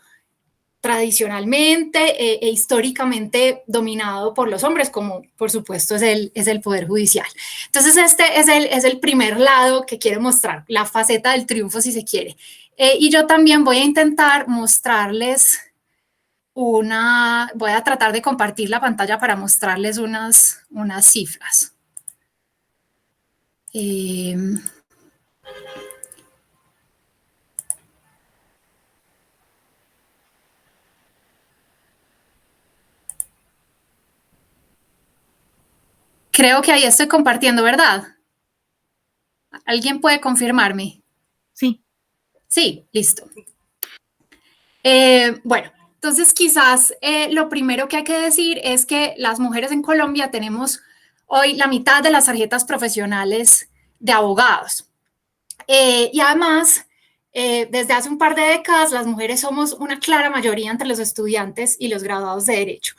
tradicionalmente e históricamente dominado por los hombres, como por supuesto es el Poder Judicial. Entonces este es el primer lado que quiero mostrar, la faceta del triunfo si se quiere. Y yo también voy a intentar mostrarles voy a tratar de compartir la pantalla para mostrarles unas cifras. Creo que ahí estoy compartiendo, ¿verdad? ¿Alguien puede confirmarme? Sí. Sí, listo. Bueno, entonces quizás lo primero que hay que decir es que las mujeres en Colombia tenemos hoy la mitad de las tarjetas profesionales de abogados. Y además, desde hace un par de décadas, las mujeres somos una clara mayoría entre los estudiantes y los graduados de Derecho.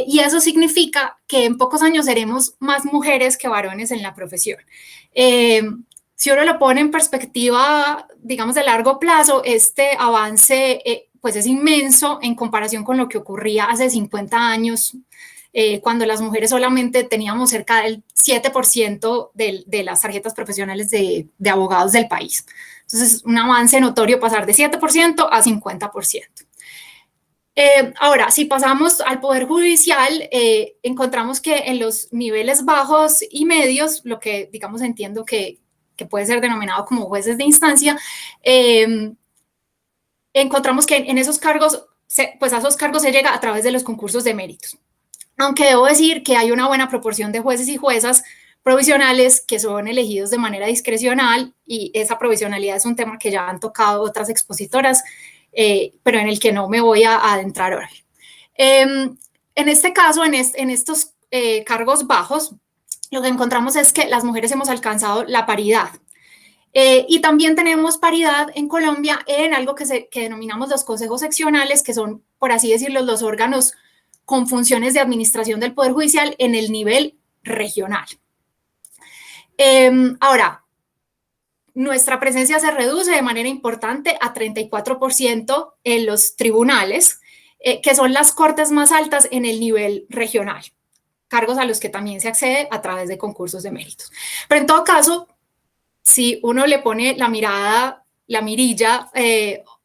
Y eso significa que en pocos años seremos más mujeres que varones en la profesión. Si uno lo pone en perspectiva, digamos, de largo plazo, este avance pues es inmenso en comparación con lo que ocurría hace 50 años, cuando las mujeres solamente teníamos cerca del 7% de las tarjetas profesionales de abogados del país. Entonces, un avance notorio pasar de 7% a 50%. Ahora, si pasamos al Poder Judicial, encontramos que en los niveles bajos y medios, lo que, digamos, entiendo que puede ser denominado como jueces de instancia, encontramos que en esos cargos, pues a esos cargos se llega a través de los concursos de méritos. Aunque debo decir que hay una buena proporción de jueces y juezas provisionales que son elegidos de manera discrecional, y esa provisionalidad es un tema que ya han tocado otras expositoras, pero en el que no me voy a adentrar ahora. En este caso, en estos cargos bajos, lo que encontramos es que las mujeres hemos alcanzado la paridad. Y también tenemos paridad en Colombia en algo que denominamos los consejos seccionales, que son, por así decirlo, los órganos con funciones de administración del Poder Judicial en el nivel regional. Ahora, nuestra presencia se reduce de manera importante a 34% en los tribunales, que son las cortes más altas en el nivel regional, cargos a los que también se accede a través de concursos de méritos. Pero en todo caso, si uno le pone la mirada, la mirilla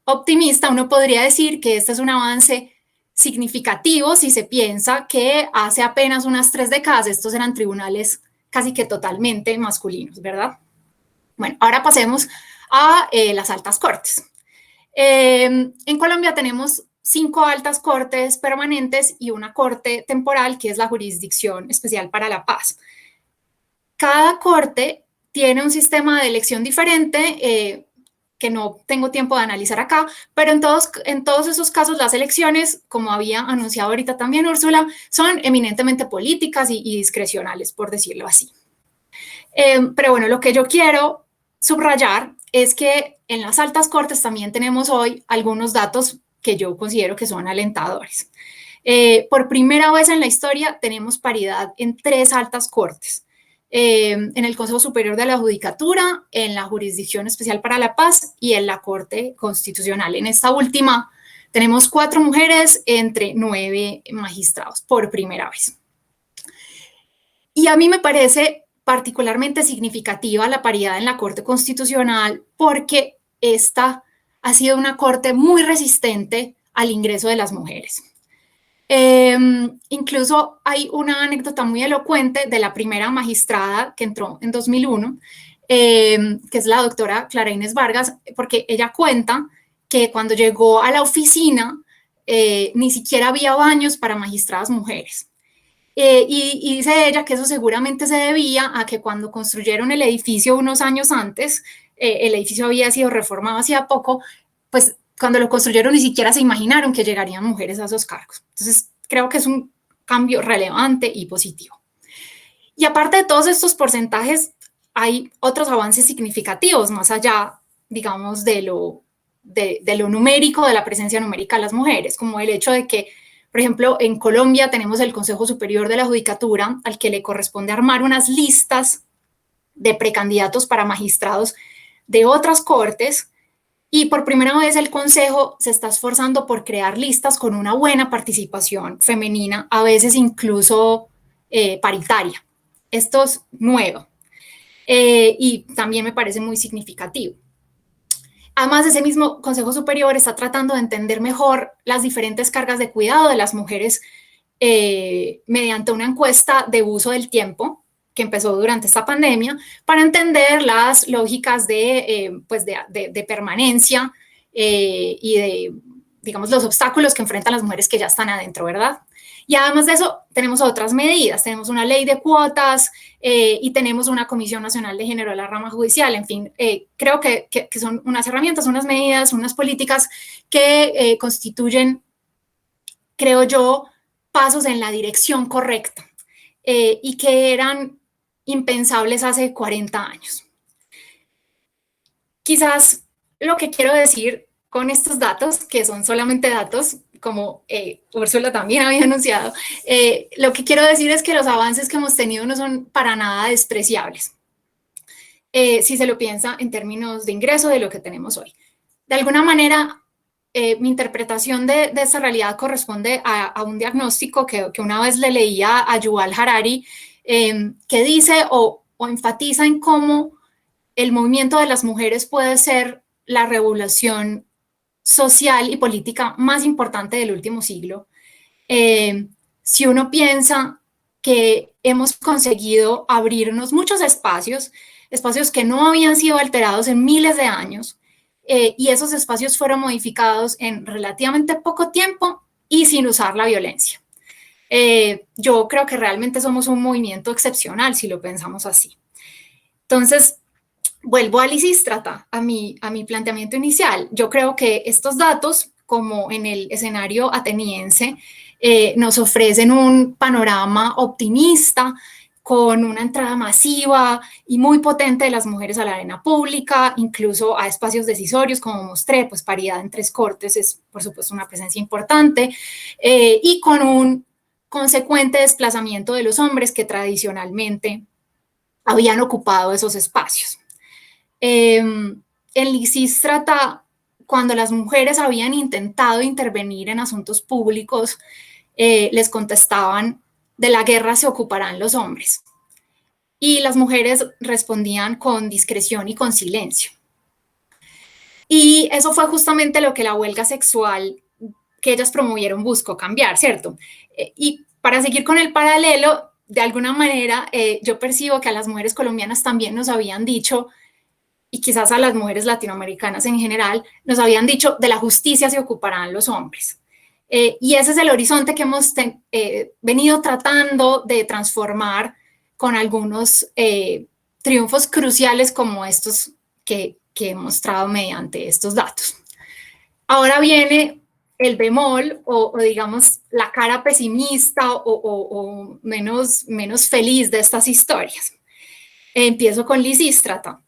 optimista, uno podría decir que este es un avance significativo si se piensa que hace apenas unas 3 décadas estos eran tribunales casi que totalmente masculinos, ¿verdad? Bueno, ahora pasemos a las altas cortes. En Colombia tenemos 5 altas cortes permanentes y una corte temporal, que es la Jurisdicción Especial para la Paz. Cada corte tiene un sistema de elección diferente, que no tengo tiempo de analizar acá, pero en todos esos casos las elecciones, como había anunciado ahorita también Úrsula, son eminentemente políticas y discrecionales, por decirlo así. Pero bueno, lo que yo quiero subrayar es que en las altas cortes también tenemos hoy algunos datos que yo considero que son alentadores. Por primera vez en la historia tenemos paridad en 3 altas cortes. En el Consejo Superior de la Judicatura, en la Jurisdicción Especial para la Paz y en la Corte Constitucional. En esta última tenemos 4 mujeres entre 9 magistrados, por primera vez. Y a mí me parece particularmente significativa la paridad en la Corte Constitucional, porque esta ha sido una corte muy resistente al ingreso de las mujeres. Incluso hay una anécdota muy elocuente de la primera magistrada que entró en 2001, que es la doctora Clara Inés Vargas, porque ella cuenta que cuando llegó a la oficina ni siquiera había baños para magistradas mujeres. Y dice ella que eso seguramente se debía a que cuando construyeron el edificio unos años antes, el edificio había sido reformado hacía poco, pues cuando lo construyeron ni siquiera se imaginaron que llegarían mujeres a esos cargos. Entonces, creo que es un cambio relevante y positivo. Y aparte de todos estos porcentajes, hay otros avances significativos, más allá, digamos, de lo numérico, de la presencia numérica de las mujeres, como el hecho de que, por ejemplo, en Colombia tenemos el Consejo Superior de la Judicatura, al que le corresponde armar unas listas de precandidatos para magistrados de otras cortes. Y por primera vez el Consejo se está esforzando por crear listas con una buena participación femenina, a veces incluso paritaria. Esto es nuevo y también me parece muy significativo. Además, ese mismo Consejo Superior está tratando de entender mejor las diferentes cargas de cuidado de las mujeres mediante una encuesta de uso del tiempo que empezó durante esta pandemia, para entender las lógicas de permanencia y de, digamos, los obstáculos que enfrentan las mujeres que ya están adentro, ¿verdad? Y además de eso, tenemos otras medidas, tenemos una ley de cuotas y tenemos una Comisión Nacional de Género de la rama judicial. En fin, creo que son unas herramientas, unas medidas, unas políticas que constituyen, creo yo, pasos en la dirección correcta y que eran impensables hace 40 años. Quizás lo que quiero decir con estos datos, que son solamente datos, como Úrsula también había anunciado, lo que quiero decir es que los avances que hemos tenido no son para nada despreciables, si se lo piensa en términos de ingreso de lo que tenemos hoy. De alguna manera, mi interpretación de esta realidad corresponde a un diagnóstico que una vez le leía a Yuval Harari, que dice o enfatiza en cómo el movimiento de las mujeres puede ser la revolución social y política más importante del último siglo. Si uno piensa que hemos conseguido abrirnos muchos espacios que no habían sido alterados en miles de años, y esos espacios fueron modificados en relativamente poco tiempo y sin usar la violencia. Yo creo que realmente somos un movimiento excepcional si lo pensamos así. Entonces, vuelvo a Lisístrata, a mi planteamiento inicial. Yo creo que estos datos, como en el escenario ateniense, nos ofrecen un panorama optimista con una entrada masiva y muy potente de las mujeres a la arena pública, incluso a espacios decisorios, como mostré, pues paridad en 3 cortes es, por supuesto, una presencia importante, y con un consecuente desplazamiento de los hombres que tradicionalmente habían ocupado esos espacios. En Lisístrata, cuando las mujeres habían intentado intervenir en asuntos públicos, les contestaban: de la guerra se ocuparán los hombres. Y las mujeres respondían con discreción y con silencio. Y eso fue justamente lo que la huelga sexual que ellas promovieron buscó cambiar, ¿cierto? Y para seguir con el paralelo, de alguna manera, yo percibo que a las mujeres colombianas también nos habían dicho, y quizás a las mujeres latinoamericanas en general, nos habían dicho: de la justicia se ocuparán los hombres. Y ese es el horizonte que hemos venido tratando de transformar con algunos triunfos cruciales como estos que he mostrado mediante estos datos. Ahora viene el bemol o digamos la cara pesimista o menos feliz de estas historias. Empiezo con Lisístrata.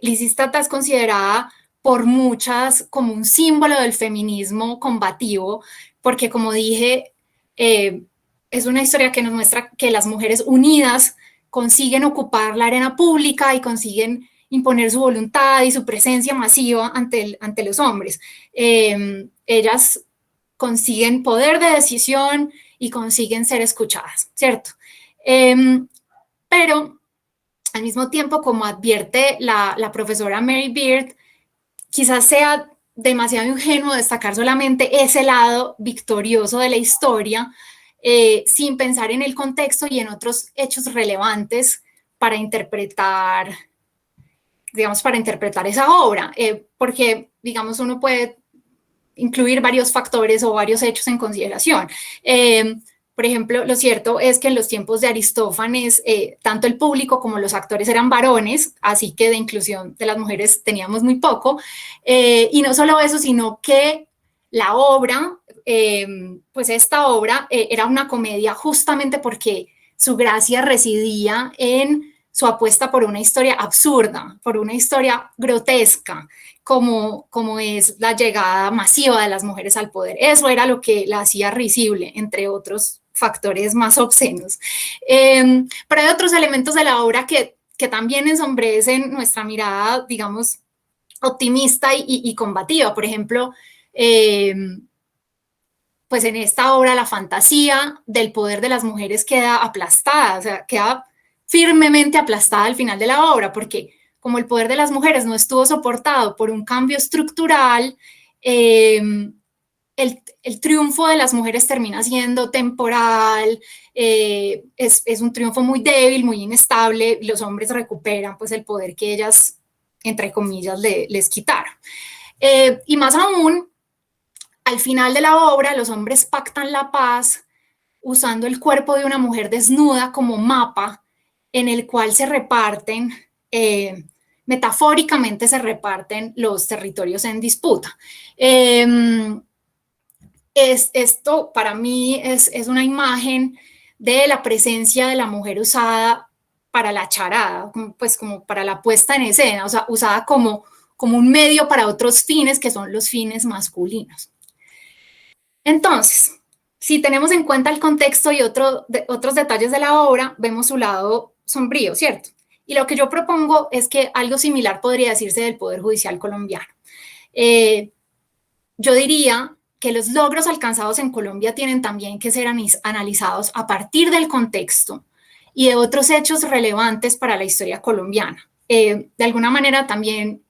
Lisístrata es considerada por muchas como un símbolo del feminismo combativo, porque, como dije, es una historia que nos muestra que las mujeres unidas consiguen ocupar la arena pública y consiguen imponer su voluntad y su presencia masiva ante los hombres. Ellas consiguen poder de decisión y consiguen ser escuchadas, ¿cierto? Pero al mismo tiempo, como advierte la profesora Mary Beard, quizás sea demasiado ingenuo destacar solamente ese lado victorioso de la historia, sin pensar en el contexto y en otros hechos relevantes para interpretar, digamos, para interpretar esa obra, porque, digamos, uno puede incluir varios factores o varios hechos en consideración. Por ejemplo, lo cierto es que en los tiempos de Aristófanes, tanto el público como los actores eran varones, así que de inclusión de las mujeres teníamos muy poco. Y no solo eso, sino que la obra, pues esta obra era una comedia justamente porque su gracia residía en su apuesta por una historia absurda, por una historia grotesca, como es la llegada masiva de las mujeres al poder. Eso era lo que la hacía risible, entre otros factores más obscenos. Pero hay otros elementos de la obra que también ensombrecen nuestra mirada, digamos, optimista y combativa. Por ejemplo, pues en esta obra la fantasía del poder de las mujeres queda aplastada, o sea, queda firmemente aplastada al final de la obra, porque como el poder de las mujeres no estuvo soportado por un cambio estructural, el triunfo de las mujeres termina siendo temporal, es un triunfo muy débil, muy inestable, y los hombres recuperan pues el poder que ellas, entre comillas, les quitaron. Y más aún, al final de la obra, los hombres pactan la paz usando el cuerpo de una mujer desnuda como mapa en el cual se reparten, metafóricamente se reparten los territorios en disputa. Esto para mí es una imagen de la presencia de la mujer usada para la charada, pues como para la puesta en escena, o sea, usada como un medio para otros fines que son los fines masculinos. Entonces, si tenemos en cuenta el contexto y otros detalles de la obra, vemos su lado sombrío, ¿cierto? Y lo que yo propongo es que algo similar podría decirse del Poder Judicial colombiano. Yo diría que los logros alcanzados en Colombia tienen también que ser analizados a partir del contexto y de otros hechos relevantes para la historia colombiana. De alguna manera también,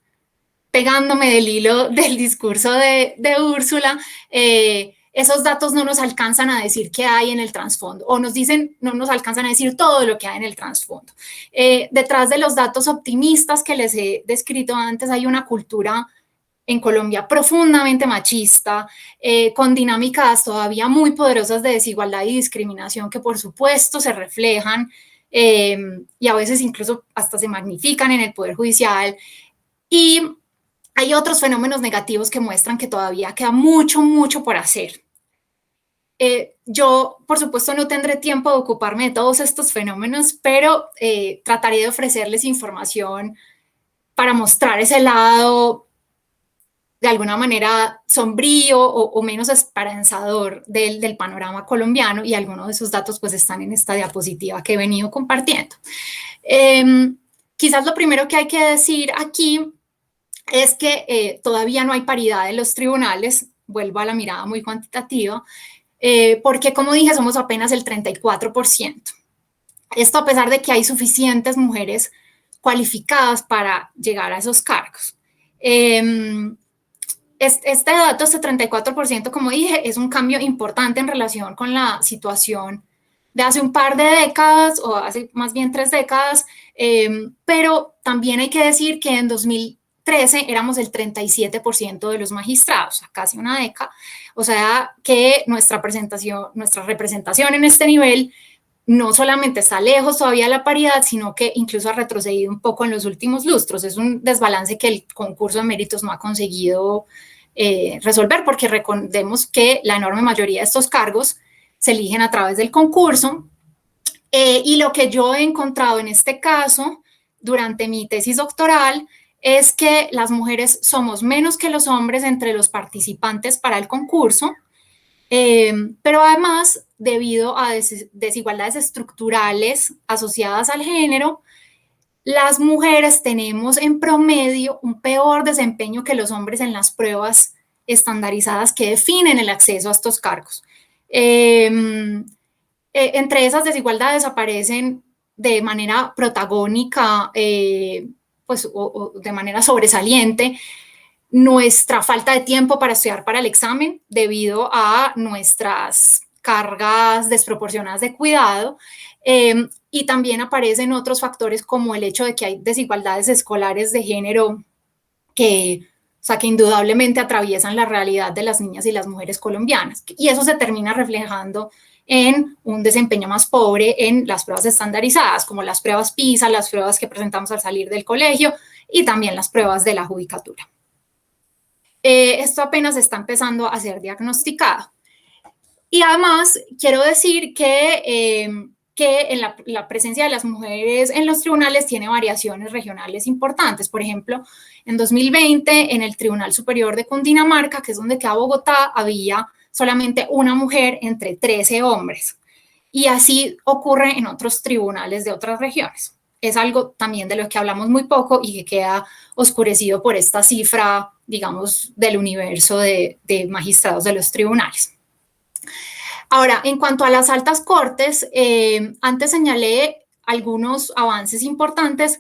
pegándome del hilo del discurso de Úrsula, esos datos no nos alcanzan a decir qué hay en el trasfondo, o nos dicen, no nos alcanzan a decir todo lo que hay en el trasfondo. Detrás de los datos optimistas que les he descrito antes hay una cultura en Colombia profundamente machista, con dinámicas todavía muy poderosas de desigualdad y discriminación que por supuesto se reflejan y a veces incluso hasta se magnifican en el Poder Judicial. Y hay otros fenómenos negativos que muestran que todavía queda mucho, mucho por hacer. Yo, por supuesto, no tendré tiempo de ocuparme de todos estos fenómenos, pero trataré de ofrecerles información para mostrar ese lado de alguna manera sombrío o menos esperanzador del panorama colombiano, y algunos de esos datos pues están en esta diapositiva que he venido compartiendo. Quizás lo primero que hay que decir aquí es que todavía no hay paridad en los tribunales, vuelvo a la mirada muy cuantitativa, porque como dije somos apenas el 34%. Esto a pesar de que hay suficientes mujeres cualificadas para llegar a esos cargos. Este dato, este 34%, como dije, es un cambio importante en relación con la situación de hace un par de décadas, o hace más bien 3 décadas, pero también hay que decir que en 2013 éramos el 37% de los magistrados, casi una década, o sea que nuestra representación en este nivel no solamente está lejos todavía de la paridad, sino que incluso ha retrocedido un poco en los últimos lustros. Es un desbalance que el concurso de méritos no ha conseguido resolver, porque recordemos que la enorme mayoría de estos cargos se eligen a través del concurso. Y lo que yo he encontrado en este caso, durante mi tesis doctoral, es que las mujeres somos menos que los hombres entre los participantes para el concurso, pero además, debido a desigualdades estructurales asociadas al género, las mujeres tenemos en promedio un peor desempeño que los hombres en las pruebas estandarizadas que definen el acceso a estos cargos. Entre esas desigualdades aparecen de manera protagónica, pues, o de manera sobresaliente, nuestra falta de tiempo para estudiar para el examen debido a nuestras cargas desproporcionadas de cuidado, y también aparecen otros factores como el hecho de que hay desigualdades escolares de género que indudablemente atraviesan la realidad de las niñas y las mujeres colombianas, y eso se termina reflejando en un desempeño más pobre en las pruebas estandarizadas, como las pruebas PISA, las pruebas que presentamos al salir del colegio y también las pruebas de la judicatura. Esto apenas está empezando a ser diagnosticado. Y además, quiero decir que en la presencia de las mujeres en los tribunales tiene variaciones regionales importantes. Por ejemplo, en 2020, en el Tribunal Superior de Cundinamarca, que es donde queda Bogotá, había solamente una mujer entre 13 hombres. Y así ocurre en otros tribunales de otras regiones. Es algo también de lo que hablamos muy poco y que queda oscurecido por esta cifra, digamos, del universo de magistrados de los tribunales. Ahora, en cuanto a las altas cortes, antes señalé algunos avances importantes,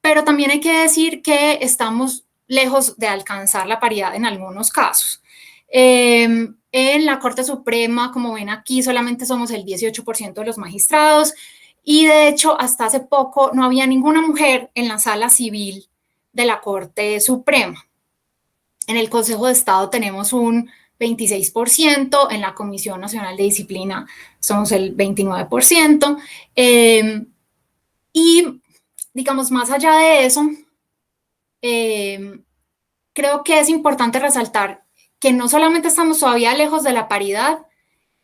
pero también hay que decir que estamos lejos de alcanzar la paridad en algunos casos. En la Corte Suprema, como ven aquí, solamente somos el 18% de los magistrados, y de hecho hasta hace poco no había ninguna mujer en la sala civil de la Corte Suprema. En el Consejo de Estado tenemos un 26%, en la Comisión Nacional de Disciplina somos el 29%, y digamos, más allá de eso, creo que es importante resaltar que no solamente estamos todavía lejos de la paridad,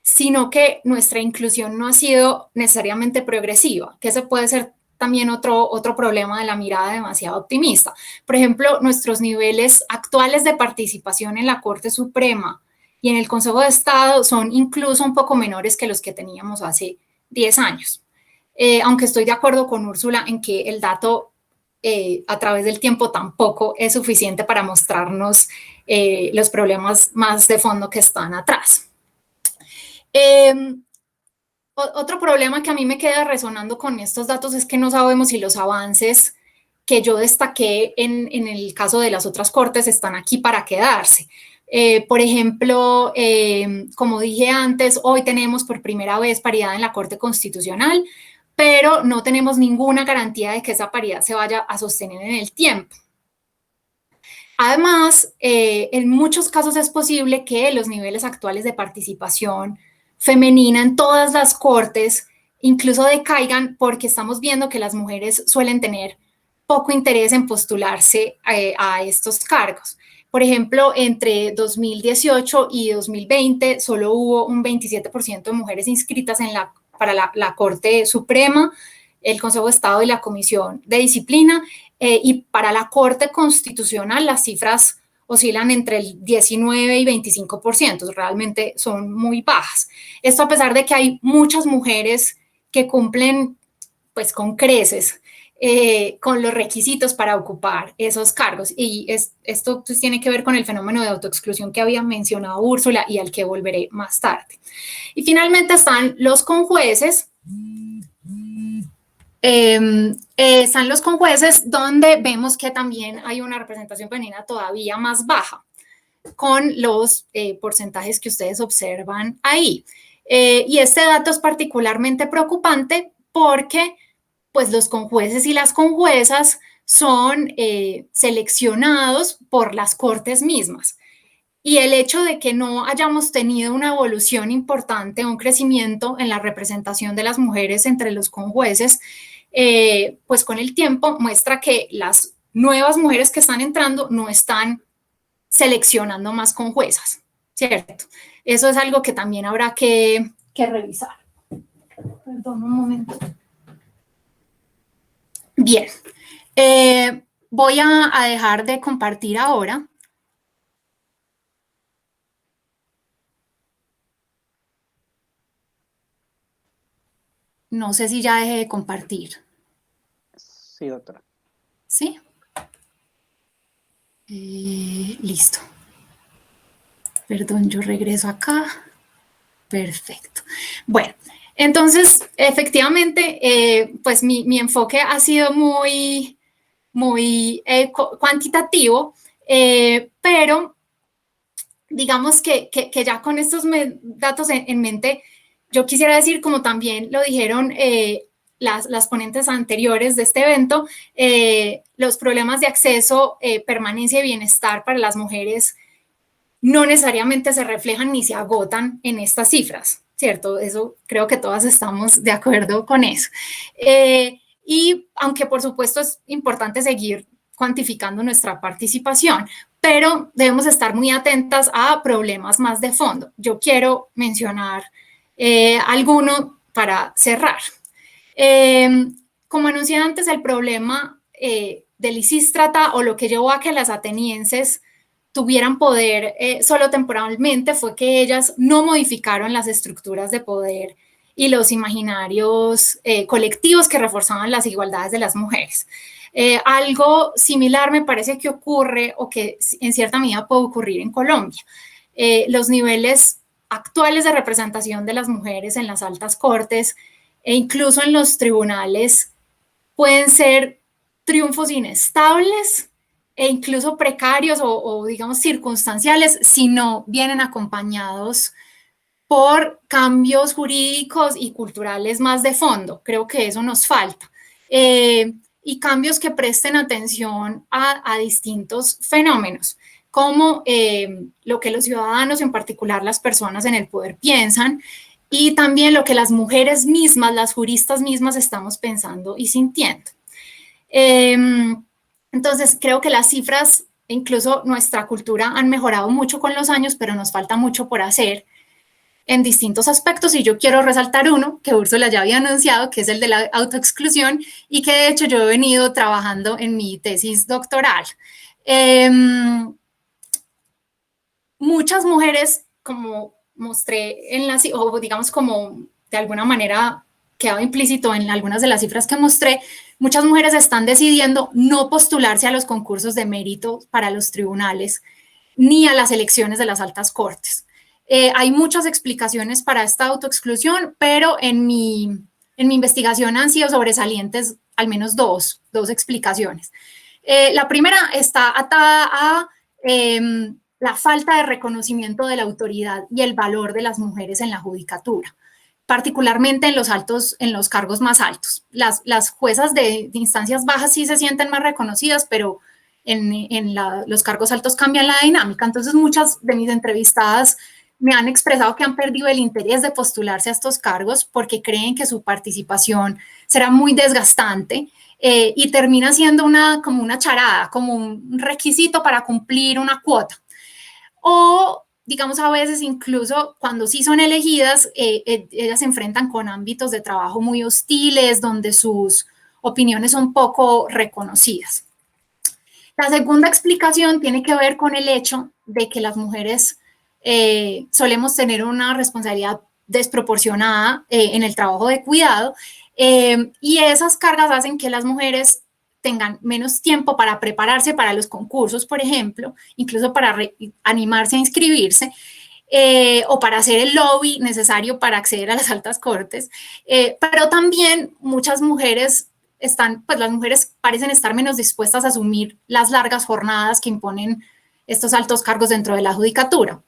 sino que nuestra inclusión no ha sido necesariamente progresiva, que ese puede ser también otro problema de la mirada demasiado optimista. Por ejemplo, nuestros niveles actuales de participación en la Corte Suprema y en el Consejo de Estado son incluso un poco menores que los que teníamos hace 10 años. Aunque estoy de acuerdo con Úrsula en que el dato a través del tiempo tampoco es suficiente para mostrarnos los problemas más de fondo que están atrás. Otro problema que a mí me queda resonando con estos datos es que no sabemos si los avances que yo destaqué en el caso de las otras cortes están aquí para quedarse. Por ejemplo, como dije antes, hoy tenemos por primera vez paridad en la Corte Constitucional, pero no tenemos ninguna garantía de que esa paridad se vaya a sostener en el tiempo. Además, en muchos casos es posible que los niveles actuales de participación femenina en todas las cortes incluso decaigan porque estamos viendo que las mujeres suelen tener poco interés en postularse a estos cargos. Por ejemplo, entre 2018 y 2020 solo hubo un 27% de mujeres inscritas para la Corte Suprema, el Consejo de Estado y la Comisión de Disciplina, y para la Corte Constitucional las cifras oscilan entre el 19 y 25%, realmente son muy bajas. Esto a pesar de que hay muchas mujeres que cumplen pues con creces con los requisitos para ocupar esos cargos. Y esto pues, tiene que ver con el fenómeno de autoexclusión que había mencionado Úrsula y al que volveré más tarde. Y finalmente están los conjueces. Están los conjueces donde vemos que también hay una representación femenina todavía más baja con los porcentajes que ustedes observan ahí. Y este dato es particularmente preocupante porque pues, los conjueces y las conjuezas son seleccionados por las cortes mismas. Y el hecho de que no hayamos tenido una evolución importante, un crecimiento en la representación de las mujeres entre los conjueces, pues con el tiempo muestra que las nuevas mujeres que están entrando no están seleccionando más conjuezas, ¿cierto? Eso es algo que también habrá que revisar. Perdón, un momento. Bien, voy a dejar de compartir ahora. No sé si ya dejé de compartir. Sí, doctora. ¿Sí? Listo. Perdón, yo regreso acá. Perfecto. Bueno, entonces, efectivamente, pues mi enfoque ha sido muy cuantitativo, pero digamos que ya con estos datos en mente, yo quisiera decir, como también lo dijeron las ponentes anteriores de este evento, los problemas de acceso, permanencia y bienestar para las mujeres no necesariamente se reflejan ni se agotan en estas cifras, ¿cierto? Eso creo que todas estamos de acuerdo con eso. Y aunque por supuesto es importante seguir cuantificando nuestra participación, pero debemos estar muy atentas a problemas más de fondo. Yo quiero mencionar alguno para cerrar. Como anuncié antes, el problema de Lisístrata o lo que llevó a que las atenienses tuvieran poder solo temporalmente fue que ellas no modificaron las estructuras de poder y los imaginarios colectivos que reforzaban las igualdades de las mujeres. Algo similar me parece que ocurre o que en cierta medida puede ocurrir en Colombia. Los niveles actuales de representación de las mujeres en las altas cortes e incluso en los tribunales pueden ser triunfos inestables e incluso precarios o digamos circunstanciales si no vienen acompañados por cambios jurídicos y culturales más de fondo. Creo que eso nos falta. Y cambios que presten atención a distintos fenómenos, como lo que los ciudadanos, en particular las personas en el poder, piensan, y también lo que las mujeres mismas, las juristas mismas, estamos pensando y sintiendo. Entonces, creo que las cifras, incluso nuestra cultura, han mejorado mucho con los años, pero nos falta mucho por hacer en distintos aspectos, y yo quiero resaltar uno que Úrsula ya había anunciado, que es el de la autoexclusión, y que de hecho yo he venido trabajando en mi tesis doctoral. Muchas mujeres, como mostré en las, o digamos como de alguna manera quedaba implícito en algunas de las cifras que mostré, muchas mujeres están decidiendo no postularse a los concursos de mérito para los tribunales ni a las elecciones de las altas cortes. Hay muchas explicaciones para esta autoexclusión, pero en mi investigación han sido sobresalientes al menos dos explicaciones. La primera está atada a la falta de reconocimiento de la autoridad y el valor de las mujeres en la judicatura, particularmente en los cargos más altos. Las juezas de instancias bajas sí se sienten más reconocidas, pero los cargos altos cambian la dinámica. Entonces, muchas de mis entrevistadas me han expresado que han perdido el interés de postularse a estos cargos porque creen que su participación será muy desgastante y termina siendo como una charada, como un requisito para cumplir una cuota. O, digamos, a veces incluso cuando sí son elegidas, ellas se enfrentan con ámbitos de trabajo muy hostiles, donde sus opiniones son poco reconocidas. La segunda explicación tiene que ver con el hecho de que las mujeres solemos tener una responsabilidad desproporcionada en el trabajo de cuidado, y esas cargas hacen que las mujeres tengan menos tiempo para prepararse para los concursos, por ejemplo, incluso para animarse a inscribirse, o para hacer el lobby necesario para acceder a las altas cortes, pero también muchas mujeres las mujeres parecen estar menos dispuestas a asumir las largas jornadas que imponen estos altos cargos dentro de la judicatura,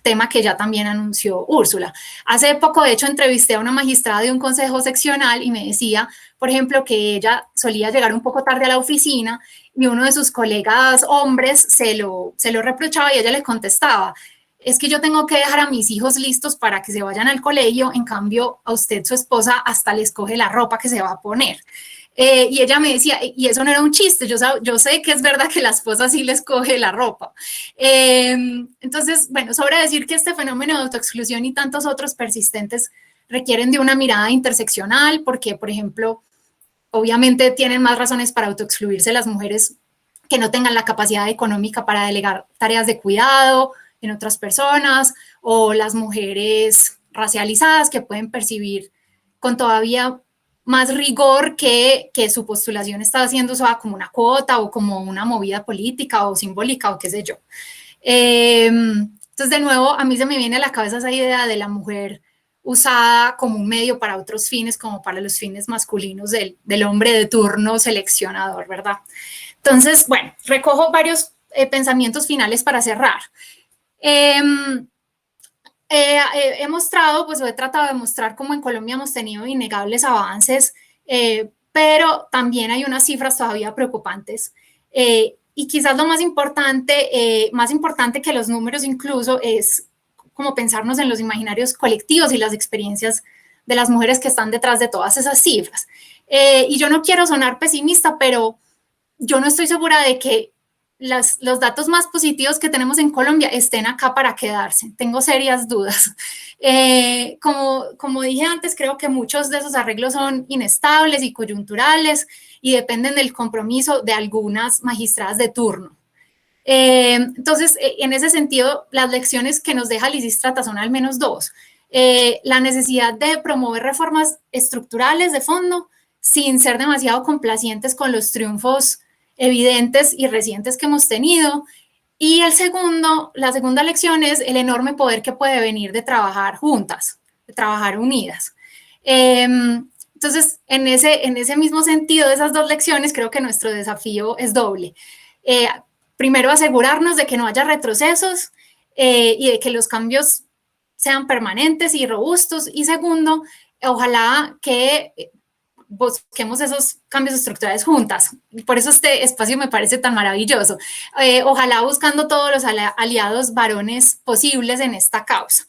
tema que ya también anunció Úrsula. Hace poco, de hecho, entrevisté a una magistrada de un consejo seccional y me decía, por ejemplo, que ella solía llegar un poco tarde a la oficina y uno de sus colegas hombres se lo reprochaba y ella le contestaba: es que yo tengo que dejar a mis hijos listos para que se vayan al colegio, en cambio a usted, su esposa, hasta les coge la ropa que se va a poner. Y ella me decía, y eso no era un chiste, yo sé que es verdad que la esposa sí les coge la ropa. Entonces, bueno, sobra decir que este fenómeno de autoexclusión y tantos otros persistentes requieren de una mirada interseccional, porque, por ejemplo, obviamente tienen más razones para autoexcluirse las mujeres que no tengan la capacidad económica para delegar tareas de cuidado en otras personas, o las mujeres racializadas que pueden percibir con todavía más rigor que su postulación está haciendo como una cuota o como una movida política o simbólica o qué sé yo. Entonces, de nuevo, a mí se me viene a la cabeza esa idea de la mujer usada como un medio para otros fines, como para los fines masculinos del hombre de turno seleccionador, ¿verdad? Entonces, bueno, recojo varios pensamientos finales para cerrar. He mostrado, pues he tratado de mostrar cómo en Colombia hemos tenido innegables avances, pero también hay unas cifras todavía preocupantes. Y quizás lo más importante que los números incluso, es como pensarnos en los imaginarios colectivos y las experiencias de las mujeres que están detrás de todas esas cifras. Y yo no quiero sonar pesimista, pero yo no estoy segura de que los datos más positivos que tenemos en Colombia estén acá para quedarse. Tengo serias dudas. Como dije antes, creo que muchos de esos arreglos son inestables y coyunturales y dependen del compromiso de algunas magistradas de turno. Entonces, en ese sentido, las lecciones que nos deja Lisístrata son al menos dos. La necesidad de promover reformas estructurales de fondo sin ser demasiado complacientes con los triunfos evidentes y recientes que hemos tenido. Y la segunda lección es el enorme poder que puede venir de trabajar juntas, de trabajar unidas. Entonces, en ese mismo sentido de esas dos lecciones, creo que nuestro desafío es doble. Primero, asegurarnos de que no haya retrocesos y de que los cambios sean permanentes y robustos. Y segundo, ojalá que busquemos esos cambios estructurales juntas. Por eso este espacio me parece tan maravilloso. Ojalá buscando todos los aliados varones posibles en esta causa.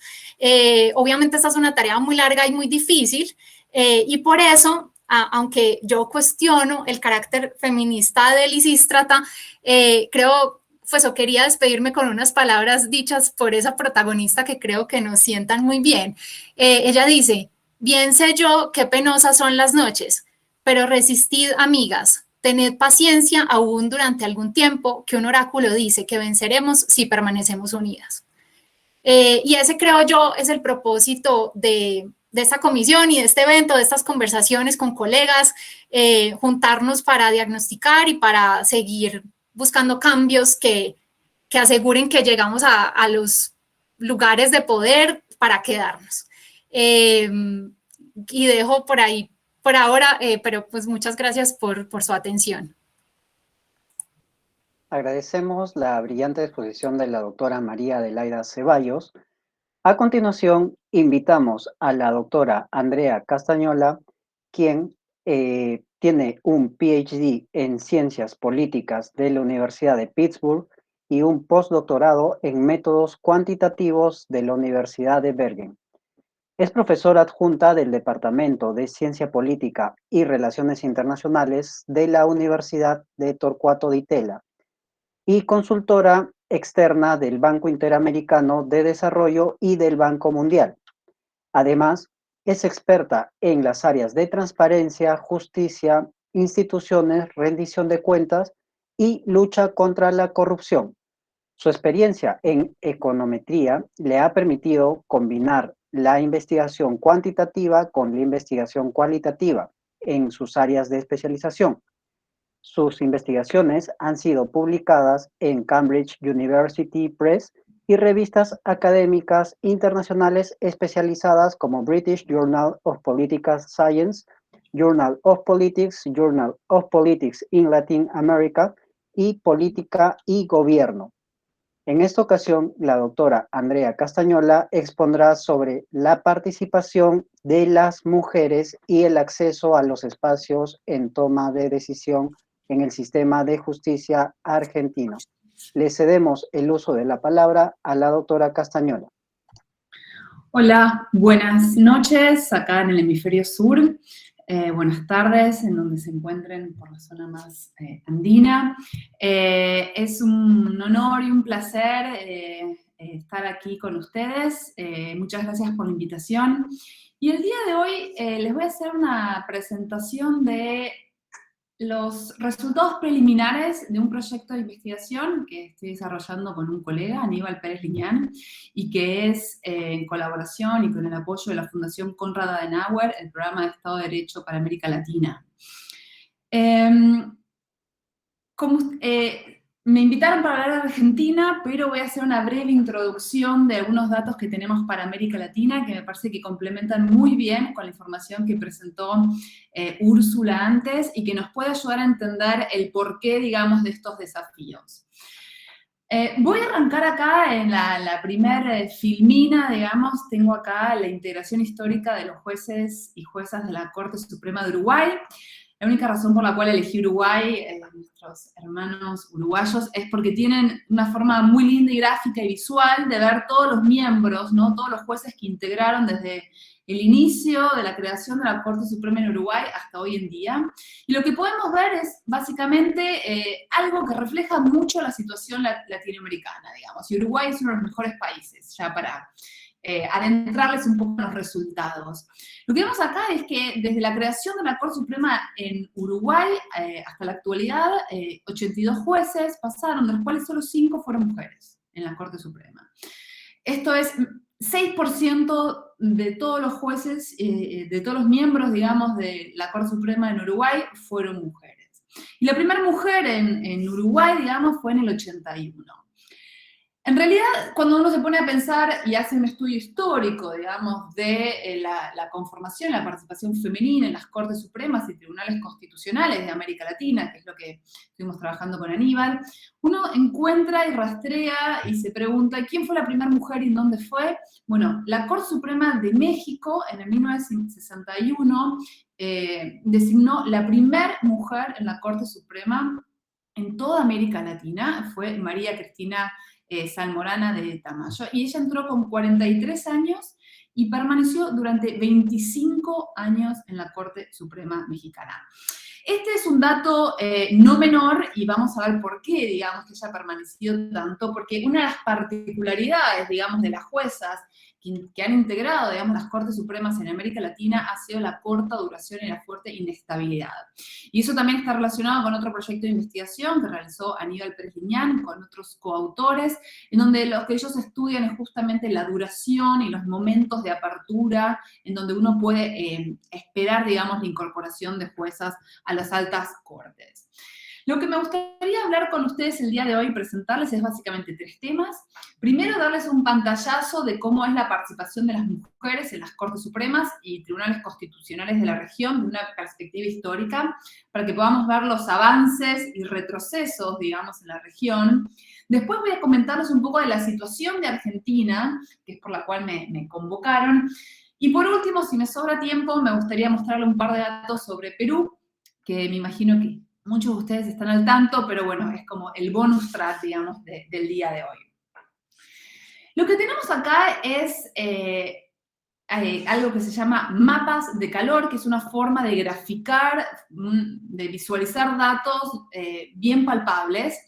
Obviamente esta es una tarea muy larga y muy difícil, y por eso, aunque yo cuestiono el carácter feminista de Lisístrata, creo, pues, o quería despedirme con unas palabras dichas por esa protagonista que creo que nos sientan muy bien. Ella dice: bien sé yo qué penosas son las noches, pero resistid, amigas, tened paciencia aún durante algún tiempo, que un oráculo dice que venceremos si permanecemos unidas. Y ese, creo yo, es el propósito de esta comisión y de este evento, de estas conversaciones con colegas, juntarnos para diagnosticar y para seguir buscando cambios que aseguren que llegamos a los lugares de poder para quedarnos. Y dejo por ahí por ahora, pero pues muchas gracias por su atención. Agradecemos la brillante exposición de la doctora María Adelaida Ceballos. A continuación, invitamos a la doctora Andrea Castañola, quien tiene un PhD en Ciencias Políticas de la Universidad de Pittsburgh y un postdoctorado en Métodos Cuantitativos de la Universidad de Bergen. Es profesora adjunta del Departamento de Ciencia Política y Relaciones Internacionales de la Universidad de Torcuato Di Tella y consultora externa del Banco Interamericano de Desarrollo y del Banco Mundial. Además, es experta en las áreas de transparencia, justicia, instituciones, rendición de cuentas y lucha contra la corrupción. Su experiencia en econometría le ha permitido combinar la investigación cuantitativa con la investigación cualitativa en sus áreas de especialización. Sus investigaciones han sido publicadas en Cambridge University Press y revistas académicas internacionales especializadas como British Journal of Political Science, Journal of Politics, Journal of Politics in Latin America y Política y Gobierno. En esta ocasión, la doctora Andrea Castañola expondrá sobre la participación de las mujeres y el acceso a los espacios en toma de decisión en el sistema de justicia argentino. Le cedemos el uso de la palabra a la doctora Castañola. Hola, buenas noches acá en el hemisferio sur. Buenas tardes en donde se encuentren por la zona más andina. Es un honor y un placer estar aquí con ustedes. Muchas gracias por la invitación. Y el día de hoy les voy a hacer una presentación de los resultados preliminares de un proyecto de investigación que estoy desarrollando con un colega, Aníbal Pérez Liñán, y que es en colaboración y con el apoyo de la Fundación Konrad Adenauer, el Programa de Estado de Derecho para América Latina. Me invitaron para hablar de Argentina, pero voy a hacer una breve introducción de algunos datos que tenemos para América Latina, que me parece que complementan muy bien con la información que presentó Úrsula antes y que nos puede ayudar a entender el porqué, digamos, de estos desafíos. Voy a arrancar acá en la primer filmina, digamos, tengo acá la integración histórica de los jueces y juezas de la Corte Suprema de Uruguay. La única razón por la cual elegí Uruguay, nuestros hermanos uruguayos, es porque tienen una forma muy linda y gráfica y visual de ver todos los miembros, ¿no? Todos los jueces que integraron desde el inicio de la creación de la Corte Suprema en Uruguay hasta hoy en día. Y lo que podemos ver es, básicamente, algo que refleja mucho la situación latinoamericana, digamos. Y Uruguay es uno de los mejores países, ya para adentrarles un poco en los resultados. Lo que vemos acá es que desde la creación de la Corte Suprema en Uruguay hasta la actualidad, 82 jueces pasaron, de los cuales solo 5 fueron mujeres en la Corte Suprema. Esto es 6% de todos los jueces, de todos los miembros, digamos, de la Corte Suprema en Uruguay fueron mujeres. Y la primera mujer en Uruguay, digamos, fue en el 81. En realidad, cuando uno se pone a pensar y hace un estudio histórico, digamos, de la conformación, la participación femenina en las Cortes Supremas y tribunales constitucionales de América Latina, que es lo que estuvimos trabajando con Aníbal, uno encuentra y rastrea y se pregunta, ¿quién fue la primera mujer y dónde fue? Bueno, la Corte Suprema de México, en el 1961, designó la primer mujer en la Corte Suprema en toda América Latina, fue María Cristina Salmorana de Tamayo, y ella entró con 43 años y permaneció durante 25 años en la Corte Suprema Mexicana. Este es un dato no menor y vamos a ver por qué, digamos, que ella permaneció tanto, porque una de las particularidades, digamos, de las juezas que han integrado, digamos, las Cortes Supremas en América Latina ha sido la corta duración y la fuerte inestabilidad. Y eso también está relacionado con otro proyecto de investigación que realizó Aníbal Pérez Liñán con otros coautores, en donde lo que ellos estudian es justamente la duración y los momentos de apertura en donde uno puede esperar, digamos, la incorporación de juezas a las altas cortes. Lo que me gustaría hablar con ustedes el día de hoy y presentarles es básicamente 3 temas. Primero, darles un pantallazo de cómo es la participación de las mujeres en las Cortes Supremas y tribunales constitucionales de la región de una perspectiva histórica, para que podamos ver los avances y retrocesos, digamos, en la región. Después voy a comentarles un poco de la situación de Argentina, que es por la cual me convocaron. Y por último, si me sobra tiempo, me gustaría mostrarles un par de datos sobre Perú, que me imagino que muchos de ustedes están al tanto, pero bueno, es como el bonus track, digamos, del día de hoy. Lo que tenemos acá es algo que se llama mapas de calor, que es una forma de graficar, de visualizar datos bien palpables,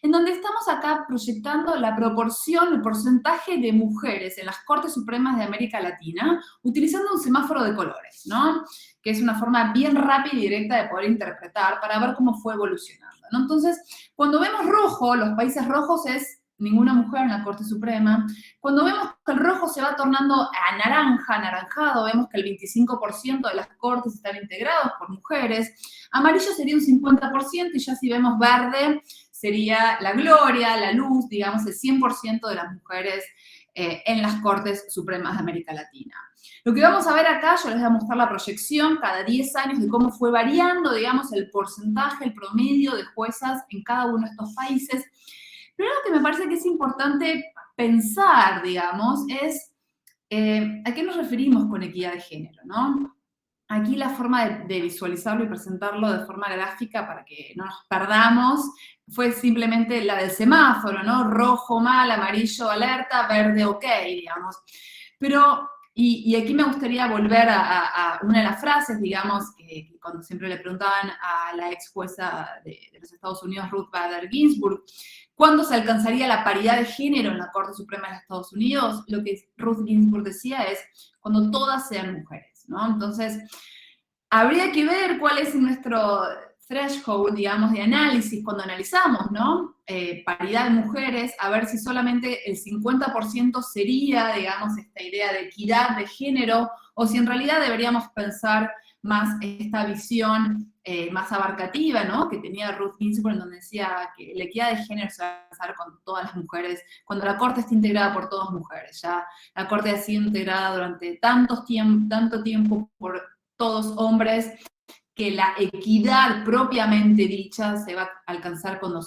en donde estamos acá proyectando la proporción, el porcentaje de mujeres en las Cortes Supremas de América Latina, utilizando un semáforo de colores, ¿no? Que es una forma bien rápida y directa de poder interpretar para ver cómo fue evolucionando, ¿no? Entonces, cuando vemos rojo, los países rojos es ninguna mujer en la Corte Suprema. Cuando vemos que el rojo se va tornando a naranja, anaranjado, vemos que el 25% de las cortes están integrados por mujeres. Amarillo sería un 50%, y ya si vemos verde, sería la gloria, la luz, digamos, el 100% de las mujeres en las Cortes Supremas de América Latina. Lo que vamos a ver acá, yo les voy a mostrar la proyección cada 10 años de cómo fue variando, digamos, el porcentaje, el promedio de juezas en cada uno de estos países. Pero algo que me parece que es importante pensar, digamos, es a qué nos referimos con equidad de género, ¿no? Aquí la forma de visualizarlo y presentarlo de forma gráfica para que no nos perdamos fue simplemente la del semáforo, ¿no? Rojo mal, amarillo alerta, verde ok, digamos. Pero, y aquí me gustaría volver a una de las frases, digamos, que cuando siempre le preguntaban a la ex jueza de los Estados Unidos, Ruth Bader Ginsburg, ¿cuándo se alcanzaría la paridad de género en la Corte Suprema de los Estados Unidos? Lo que Ruth Ginsburg decía es cuando todas sean mujeres, ¿no? Entonces, habría que ver cuál es nuestro threshold, digamos, de análisis cuando analizamos, ¿no? Paridad de mujeres, a ver si solamente el 50% sería, digamos, esta idea de equidad de género, o si en realidad deberíamos pensar más esta visión más abarcativa, ¿no? Que tenía Ruth Ginsburg, en donde decía que la equidad de género se va a alcanzar con todas las mujeres, cuando la Corte esté integrada por todas mujeres. Ya la Corte ha sido integrada durante tanto tiempo por todos hombres, que la equidad propiamente dicha se va a alcanzar cuando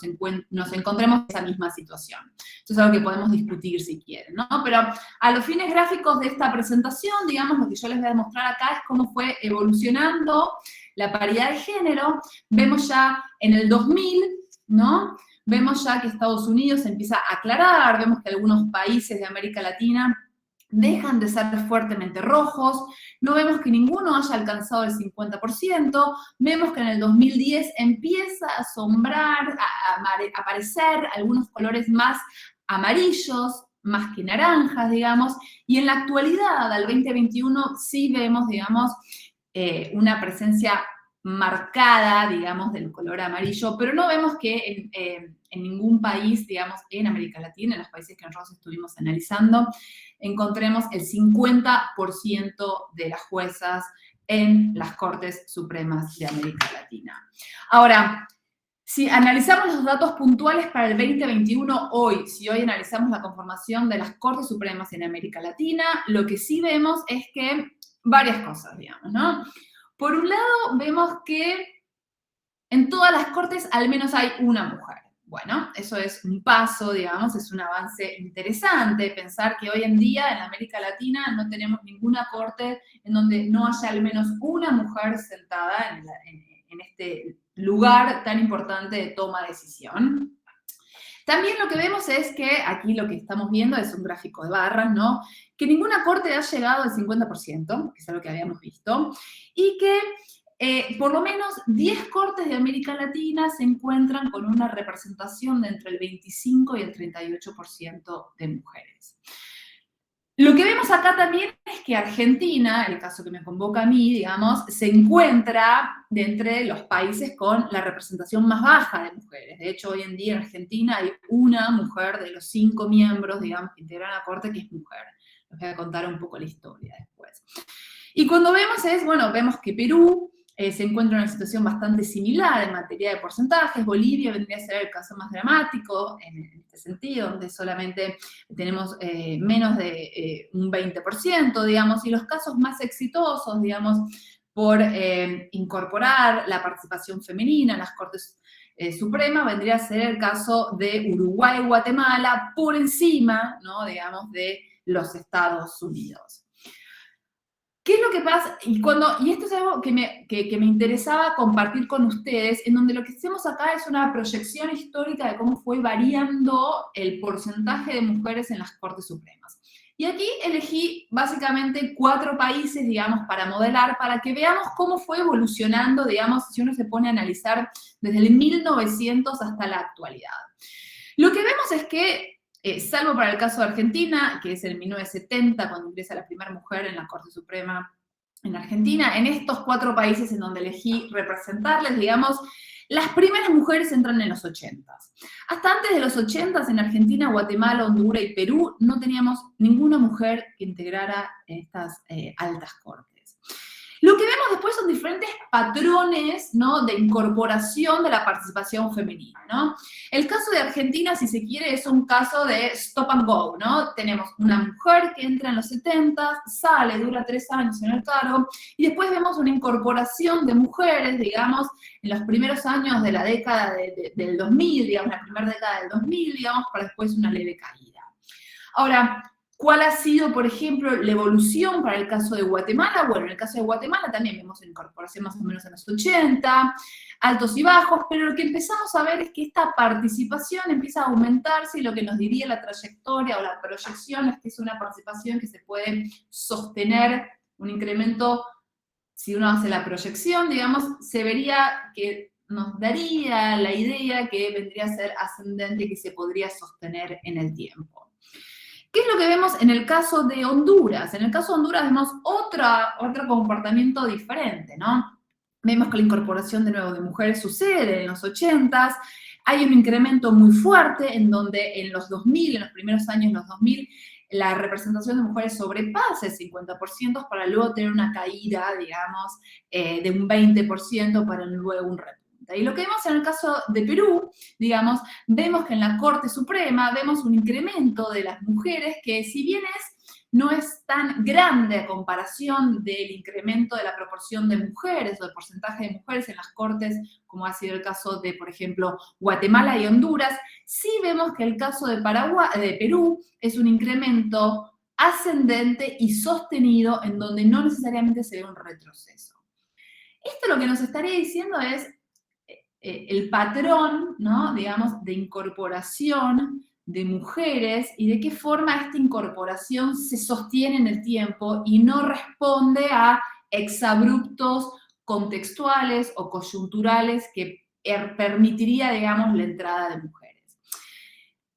nos encontremos en esa misma situación. Eso es algo que podemos discutir si quieren, ¿no? Pero a los fines gráficos de esta presentación, digamos, lo que yo les voy a mostrar acá es cómo fue evolucionando la paridad de género. Vemos ya en el 2000, ¿no? Vemos ya que Estados Unidos empieza a aclarar, vemos que algunos países de América Latina dejan de ser fuertemente rojos, no vemos que ninguno haya alcanzado el 50%, vemos que en el 2010 empieza a asombrar, a aparecer algunos colores más amarillos, más que naranjas, digamos, y en la actualidad, al 2021, sí vemos, digamos, una presencia marcada, digamos, del color amarillo, pero no vemos que en ningún país, digamos, en América Latina, en los países que nosotros estuvimos analizando, encontremos el 50% de las juezas en las Cortes Supremas de América Latina. Ahora, si analizamos los datos puntuales para el 2021 hoy, si hoy analizamos la conformación de las Cortes Supremas en América Latina, lo que sí vemos es que varias cosas, digamos, ¿no? Por un lado, vemos que en todas las cortes al menos hay una mujer. Bueno, eso es un paso, digamos, es un avance interesante pensar que hoy en día en América Latina no tenemos ninguna corte en donde no haya al menos una mujer sentada en este lugar tan importante de toma de decisión. También lo que vemos es que aquí lo que estamos viendo es un gráfico de barras, ¿no? Que ninguna corte ha llegado al 50%, que es algo que habíamos visto, y que por lo menos 10 cortes de América Latina se encuentran con una representación de entre el 25 y el 38% de mujeres. Lo que vemos acá también es que Argentina, el caso que me convoca a mí, digamos, se encuentra de entre los países con la representación más baja de mujeres. De hecho, hoy en día en Argentina hay una mujer de los 5 miembros, digamos, que integran la Corte que es mujer. Les voy a contar un poco la historia después. Y cuando vemos vemos que Perú se encuentra en una situación bastante similar en materia de porcentajes. Bolivia vendría a ser el caso más dramático en este sentido, donde solamente tenemos menos de un 20%, digamos, y los casos más exitosos, digamos, por incorporar la participación femenina en las Cortes Supremas, vendría a ser el caso de Uruguay y Guatemala, por encima, ¿no?, digamos, de los Estados Unidos. ¿Qué es lo que pasa? Y esto es algo que me interesaba compartir con ustedes, en donde lo que hacemos acá es una proyección histórica de cómo fue variando el porcentaje de mujeres en las Cortes Supremas. Y aquí elegí básicamente 4 países, digamos, para modelar, para que veamos cómo fue evolucionando, digamos, si uno se pone a analizar desde el 1900 hasta la actualidad. Lo que vemos es que salvo para el caso de Argentina, que es el 1970, cuando ingresa la primera mujer en la Corte Suprema en Argentina, en estos 4 países en donde elegí representarles, digamos, las primeras mujeres entran en los 80s. Hasta antes de los 80s, en Argentina, Guatemala, Honduras y Perú, no teníamos ninguna mujer que integrara estas altas cortes. Lo que vemos después son diferentes patrones, ¿no?, de incorporación de la participación femenina, ¿no? El caso de Argentina, si se quiere, es un caso de stop and go, ¿no? Tenemos una mujer que entra en los 70, sale, dura 3 años en el cargo, y después vemos una incorporación de mujeres, digamos, en los primeros años de la década del 2000, digamos, la primera década del 2000, digamos, para después una leve caída. Ahora, ¿cuál ha sido, por ejemplo, la evolución para el caso de Guatemala? Bueno, en el caso de Guatemala también vemos una incorporación más o menos en los 80, altos y bajos, pero lo que empezamos a ver es que esta participación empieza a aumentarse y lo que nos diría la trayectoria o la proyección es que es una participación que se puede sostener, un incremento, si uno hace la proyección, digamos, se vería que nos daría la idea que vendría a ser ascendente y que se podría sostener en el tiempo. ¿Qué es lo que vemos en el caso de Honduras? En el caso de Honduras vemos otro comportamiento diferente, ¿no? Vemos que la incorporación de nuevo de mujeres sucede en los 80s, hay un incremento muy fuerte en donde en los 2000, en los primeros años de los 2000, la representación de mujeres sobrepasa el 50% para luego tener una caída, digamos, de un 20% para luego un repunte. Y lo que vemos en el caso de Perú, digamos, vemos que en la Corte Suprema vemos un incremento de las mujeres que, si bien no es tan grande a comparación del incremento de la proporción de mujeres o del porcentaje de mujeres en las cortes, como ha sido el caso de, por ejemplo, Guatemala y Honduras, sí vemos que el caso de Perú es un incremento ascendente y sostenido en donde no necesariamente se ve un retroceso. Esto lo que nos estaría diciendo es el patrón, ¿no?, digamos, de incorporación de mujeres y de qué forma esta incorporación se sostiene en el tiempo y no responde a exabruptos contextuales o coyunturales que permitiría, digamos, la entrada de mujeres.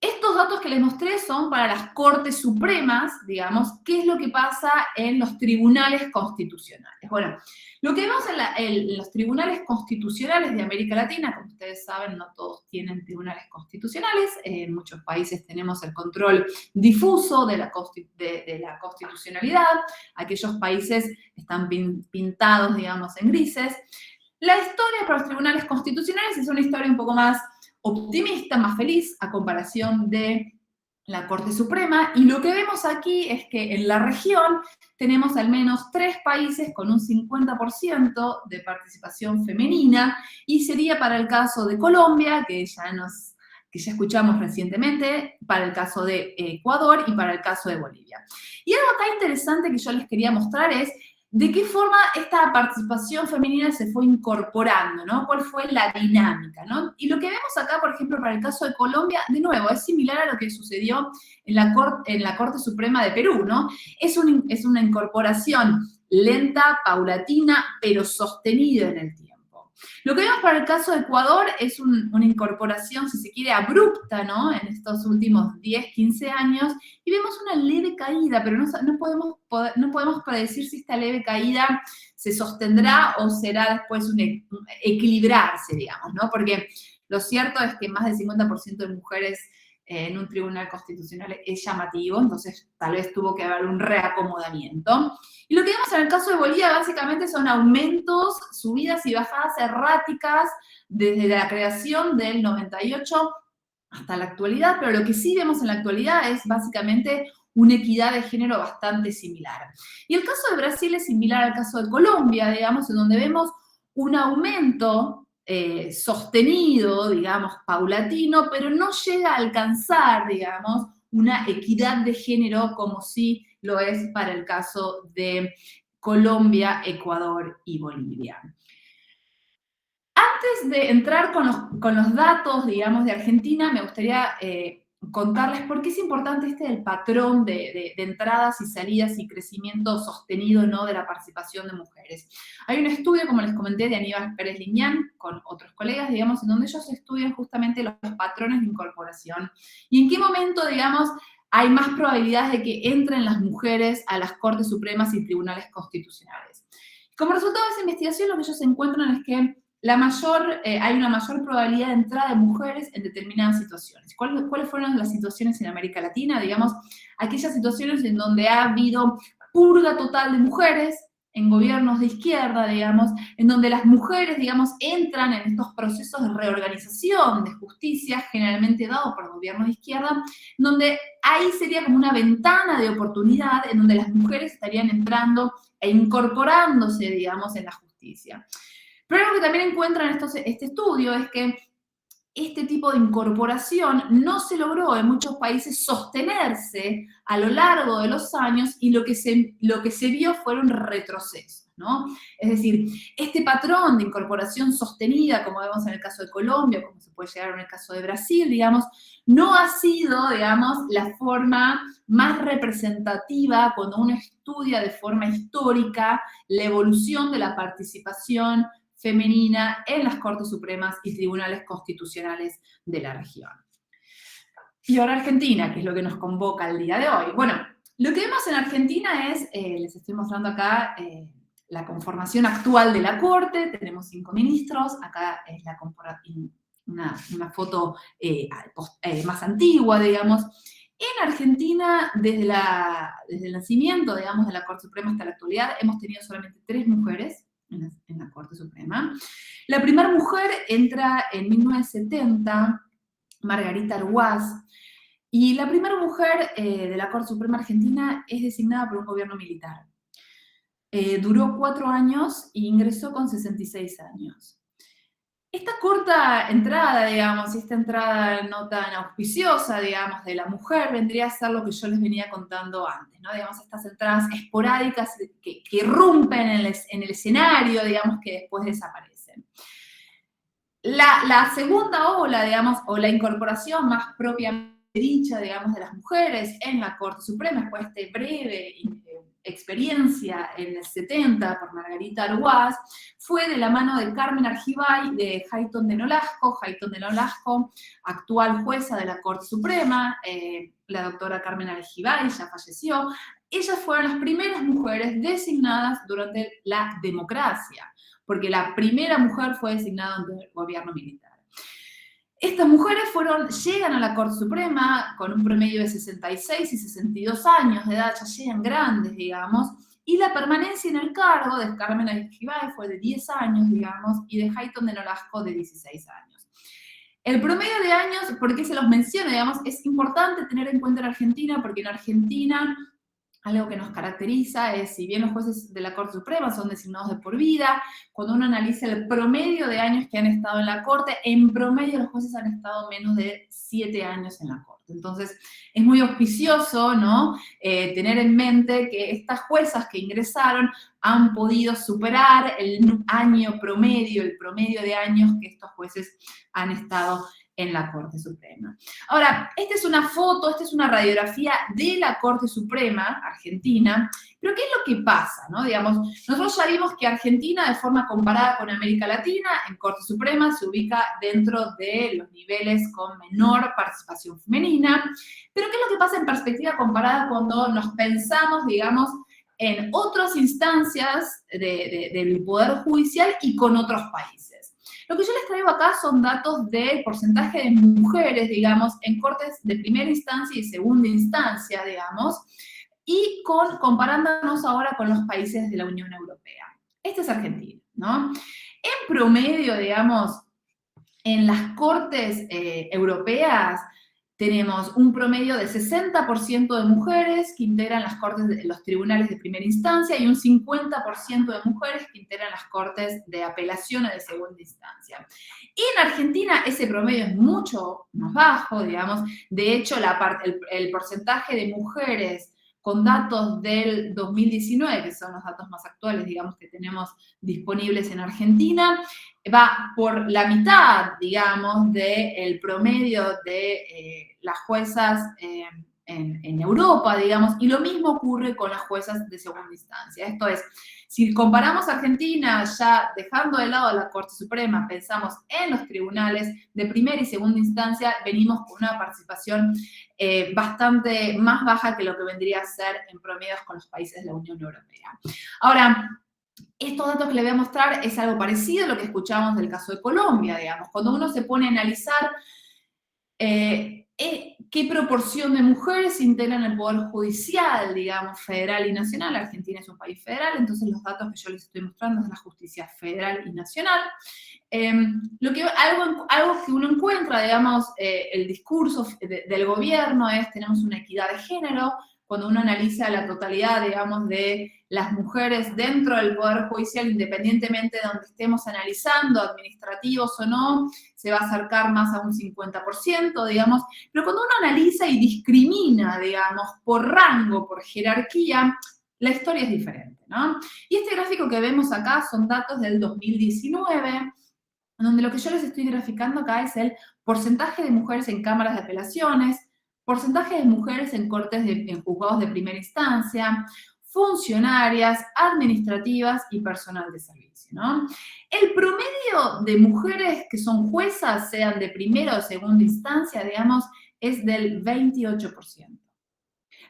Estos datos que les mostré son para las Cortes Supremas, digamos, qué es lo que pasa en los tribunales constitucionales. Bueno, lo que vemos en los tribunales constitucionales de América Latina, como ustedes saben, no todos tienen tribunales constitucionales, en muchos países tenemos el control difuso de la constitucionalidad, aquellos países están pintados, digamos, en grises. La historia para los tribunales constitucionales es una historia un poco más optimista, más feliz, a comparación de la Corte Suprema, y lo que vemos aquí es que en la región tenemos al menos 3 países con un 50% de participación femenina, y sería para el caso de Colombia, que ya nos que ya escuchamos recientemente, para el caso de Ecuador y para el caso de Bolivia. Y algo acá interesante que yo les quería mostrar es de qué forma esta participación femenina se fue incorporando, ¿no? ¿Cuál fue la dinámica, ¿no? Y lo que vemos acá, por ejemplo, para el caso de Colombia, de nuevo, es similar a lo que sucedió en la Corte Suprema de Perú, ¿no? Es una incorporación lenta, paulatina, pero sostenida en el tiempo. Lo que vemos para el caso de Ecuador es una incorporación, si se quiere, abrupta, ¿no? En estos últimos 10, 15 años, y vemos una leve caída, pero no podemos predecir si esta leve caída se sostendrá o será después un equilibrarse, digamos, ¿no? Porque lo cierto es que más del 50% de mujeres en un tribunal constitucional es llamativo, entonces tal vez tuvo que haber un reacomodamiento. Y lo que vemos en el caso de Bolivia básicamente son aumentos, subidas y bajadas erráticas desde la creación del 98 hasta la actualidad, pero lo que sí vemos en la actualidad es básicamente una equidad de género bastante similar. Y el caso de Brasil es similar al caso de Colombia, digamos, en donde vemos un aumento sostenido, digamos, paulatino, pero no llega a alcanzar, digamos, una equidad de género como sí lo es para el caso de Colombia, Ecuador y Bolivia. Antes de entrar con los datos, digamos, de Argentina, me gustaría contarles por qué es importante el patrón de entradas y salidas y crecimiento sostenido, ¿no?, de la participación de mujeres. Hay un estudio, como les comenté, de Aníbal Pérez Liñán, con otros colegas, digamos, en donde ellos estudian justamente los patrones de incorporación y en qué momento, digamos, hay más probabilidades de que entren las mujeres a las Cortes Supremas y tribunales constitucionales. Como resultado de esa investigación, lo que ellos encuentran es que hay una mayor probabilidad de entrada de mujeres en determinadas situaciones. ¿Cuáles fueron las situaciones en América Latina? Digamos, aquellas situaciones en donde ha habido purga total de mujeres en gobiernos de izquierda, digamos, en donde las mujeres, digamos, entran en estos procesos de reorganización de justicia, generalmente dados por el gobierno de izquierda, donde ahí sería como una ventana de oportunidad en donde las mujeres estarían entrando e incorporándose, digamos, en la justicia. Pero algo que también encuentran este estudio es que este tipo de incorporación no se logró en muchos países sostenerse a lo largo de los años y lo que se vio fueron retrocesos, ¿no? Es decir, este patrón de incorporación sostenida, como vemos en el caso de Colombia, como se puede llegar en el caso de Brasil, digamos, no ha sido, digamos, la forma más representativa cuando uno estudia de forma histórica la evolución de la participación femenina en las Cortes Supremas y tribunales constitucionales de la región. Y ahora Argentina, que es lo que nos convoca el día de hoy. Bueno, lo que vemos en Argentina es, les estoy mostrando acá la conformación actual de la Corte, tenemos 5 ministros, acá es una foto más antigua, digamos. En Argentina, desde el nacimiento, digamos, de la Corte Suprema hasta la actualidad, hemos tenido solamente 3 mujeres en la Corte Suprema. La primera mujer entra en 1970, Margarita Arguaz, y la primera mujer de la Corte Suprema Argentina es designada por un gobierno militar. Duró 4 años e ingresó con 66 años. Esta corta entrada, digamos, esta entrada no tan auspiciosa, digamos, de la mujer, vendría a ser lo que yo les venía contando antes, ¿no? Digamos, estas entradas esporádicas que irrumpen en el escenario, digamos, que después desaparecen. La segunda ola, digamos, o la incorporación más propiamente dicha, digamos, de las mujeres en la Corte Suprema, después de esta breve experiencia en el 70 por Margarita Arguaz, fue de la mano de Carmen Argibay, de Hayton de Nolasco, actual jueza de la Corte Suprema, la doctora Carmen Argibay ya falleció. Ellas fueron las primeras mujeres designadas durante la democracia, porque la primera mujer fue designada durante el gobierno militar. Estas mujeres llegan a la Corte Suprema con un promedio de 66 y 62 años de edad, ya llegan grandes, digamos, y la permanencia en el cargo de Carmen Argibay fue de 10 años, digamos, y de Hayton de Nolasco de 16 años. El promedio de años, ¿por qué se los menciono? Digamos, es importante tener en cuenta en Argentina, porque en Argentina algo que nos caracteriza es, si bien los jueces de la Corte Suprema son designados de por vida, cuando uno analiza el promedio de años que han estado en la Corte, en promedio los jueces han estado menos de 7 años en la Corte. Entonces, es muy auspicioso, ¿no?, tener en mente que estas juezas que ingresaron han podido superar el año promedio, el promedio de años que estos jueces han estado en la Corte Suprema. Ahora, esta es una foto, esta es una radiografía de la Corte Suprema Argentina, pero ¿qué es lo que pasa, no? Digamos, nosotros ya vimos que Argentina, de forma comparada con América Latina, en Corte Suprema se ubica dentro de los niveles con menor participación femenina, pero ¿qué es lo que pasa en perspectiva comparada cuando nos pensamos, digamos, en otras instancias del Poder Judicial y con otros países? Lo que yo les traigo acá son datos del porcentaje de mujeres, digamos, en cortes de primera instancia y segunda instancia, digamos, y comparándonos ahora con los países de la Unión Europea. Este es Argentina, ¿no? En promedio, digamos, en las cortes europeas tenemos un promedio de 60% de mujeres que integran las cortes de los tribunales de primera instancia y un 50% de mujeres que integran las cortes de apelación o de segunda instancia. Y en Argentina ese promedio es mucho más bajo, digamos. De hecho, el porcentaje de mujeres con datos del 2019, que son los datos más actuales, digamos, que tenemos disponibles en Argentina, va por la mitad, digamos, del promedio de las juezas en Europa, digamos, y lo mismo ocurre con las juezas de segunda instancia. Esto es, si comparamos Argentina, ya dejando de lado la Corte Suprema, pensamos en los tribunales de primera y segunda instancia, venimos con una participación bastante más baja que lo que vendría a ser en promedios con los países de la Unión Europea. Ahora, estos datos que les voy a mostrar es algo parecido a lo que escuchábamos del caso de Colombia, digamos. Cuando uno se pone a analizar qué proporción de mujeres integran el Poder Judicial, digamos, federal y nacional. Argentina es un país federal, entonces los datos que yo les estoy mostrando es de la justicia federal y nacional. Algo que uno encuentra, digamos, el discurso del gobierno es, tenemos una equidad de género. Cuando uno analiza la totalidad, digamos, de las mujeres dentro del Poder Judicial, independientemente de donde estemos analizando, administrativos o no, se va a acercar más a un 50%, digamos. Pero cuando uno analiza y discrimina, digamos, por rango, por jerarquía, la historia es diferente, ¿no? Y este gráfico que vemos acá son datos del 2019, donde lo que yo les estoy graficando acá es el porcentaje de mujeres en cámaras de apelaciones, porcentaje de mujeres en cortes en juzgados de primera instancia, funcionarias, administrativas y personal de servicio, ¿no? El promedio de mujeres que son juezas, sean de primera o segunda instancia, digamos, es del 28%.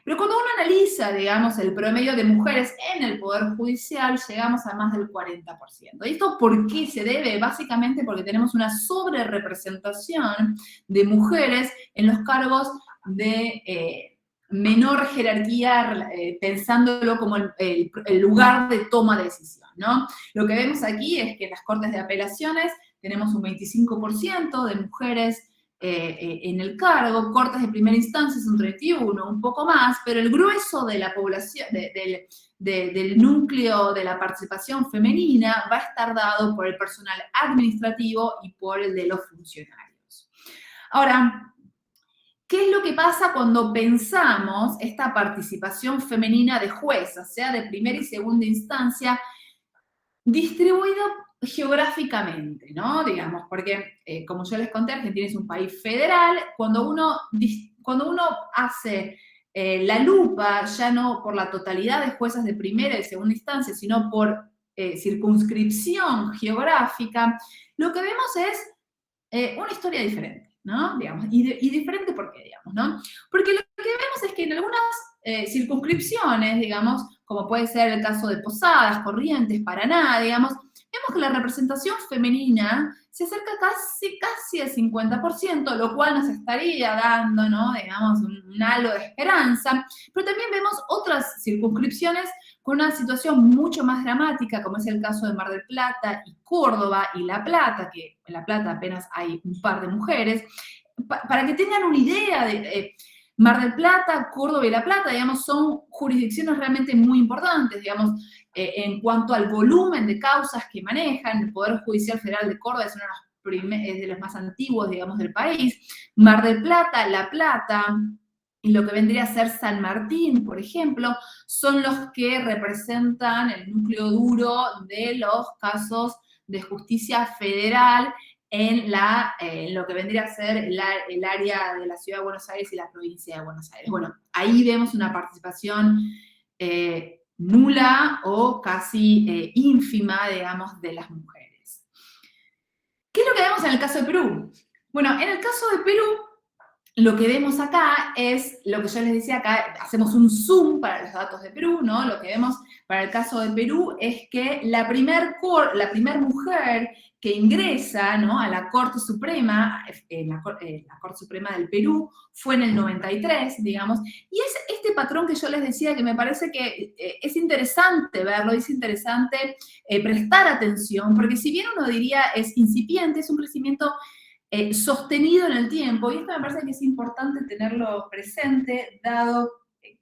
Pero cuando uno analiza, digamos, el promedio de mujeres en el Poder Judicial, llegamos a más del 40%. ¿Y esto por qué se debe? Básicamente porque tenemos una sobrerepresentación de mujeres en los cargos de menor jerarquía, pensándolo como el lugar de toma de decisión, ¿no? Lo que vemos aquí es que en las cortes de apelaciones tenemos un 25% de mujeres en el cargo, cortes de primera instancia es un 31%, un poco más, pero el grueso de la población, del núcleo de la participación femenina va a estar dado por el personal administrativo y por el de los funcionarios. Ahora, ¿qué es lo que pasa cuando pensamos esta participación femenina de juezas, sea de primera y segunda instancia, distribuida geográficamente, ¿no? Digamos, porque, como yo les conté, Argentina es un país federal. Cuando uno hace la lupa, ya no por la totalidad de juezas de primera y segunda instancia, sino por circunscripción geográfica, lo que vemos es una historia diferente, ¿no? Digamos, y diferente ¿por qué, digamos, no? Porque lo que vemos es que en algunas circunscripciones, digamos, como puede ser el caso de Posadas, Corrientes, Paraná, digamos, vemos que la representación femenina se acerca casi al 50%, lo cual nos estaría dando, ¿no? Digamos, un halo de esperanza, pero también vemos otras circunscripciones con una situación mucho más dramática, como es el caso de Mar del Plata y Córdoba y La Plata, que en La Plata apenas hay un par de mujeres. Para que tengan una idea, Mar del Plata, Córdoba y La Plata, digamos, son jurisdicciones realmente muy importantes, digamos, en cuanto al volumen de causas que manejan. El Poder Judicial Federal de Córdoba es de los más antiguos, digamos, del país. Mar del Plata, La Plata, y lo que vendría a ser San Martín, por ejemplo, son los que representan el núcleo duro de los casos de justicia federal en lo que vendría a ser el área de la Ciudad de Buenos Aires y la provincia de Buenos Aires. Bueno, ahí vemos una participación nula o casi ínfima, digamos, de las mujeres. ¿Qué es lo que vemos en el caso de Perú? Bueno, en el caso de Perú, lo que vemos acá es lo que yo les decía acá, hacemos un zoom para los datos de Perú, ¿no? Lo que vemos para el caso de Perú es que la primer mujer que ingresa, ¿no?, a la Corte Suprema, la Corte Suprema del Perú, fue en el 93, digamos, y es este patrón que yo les decía que me parece que es interesante verlo, es interesante prestar atención, porque si bien uno diría es incipiente, es un crecimiento sostenido en el tiempo, y esto me parece que es importante tenerlo presente, dado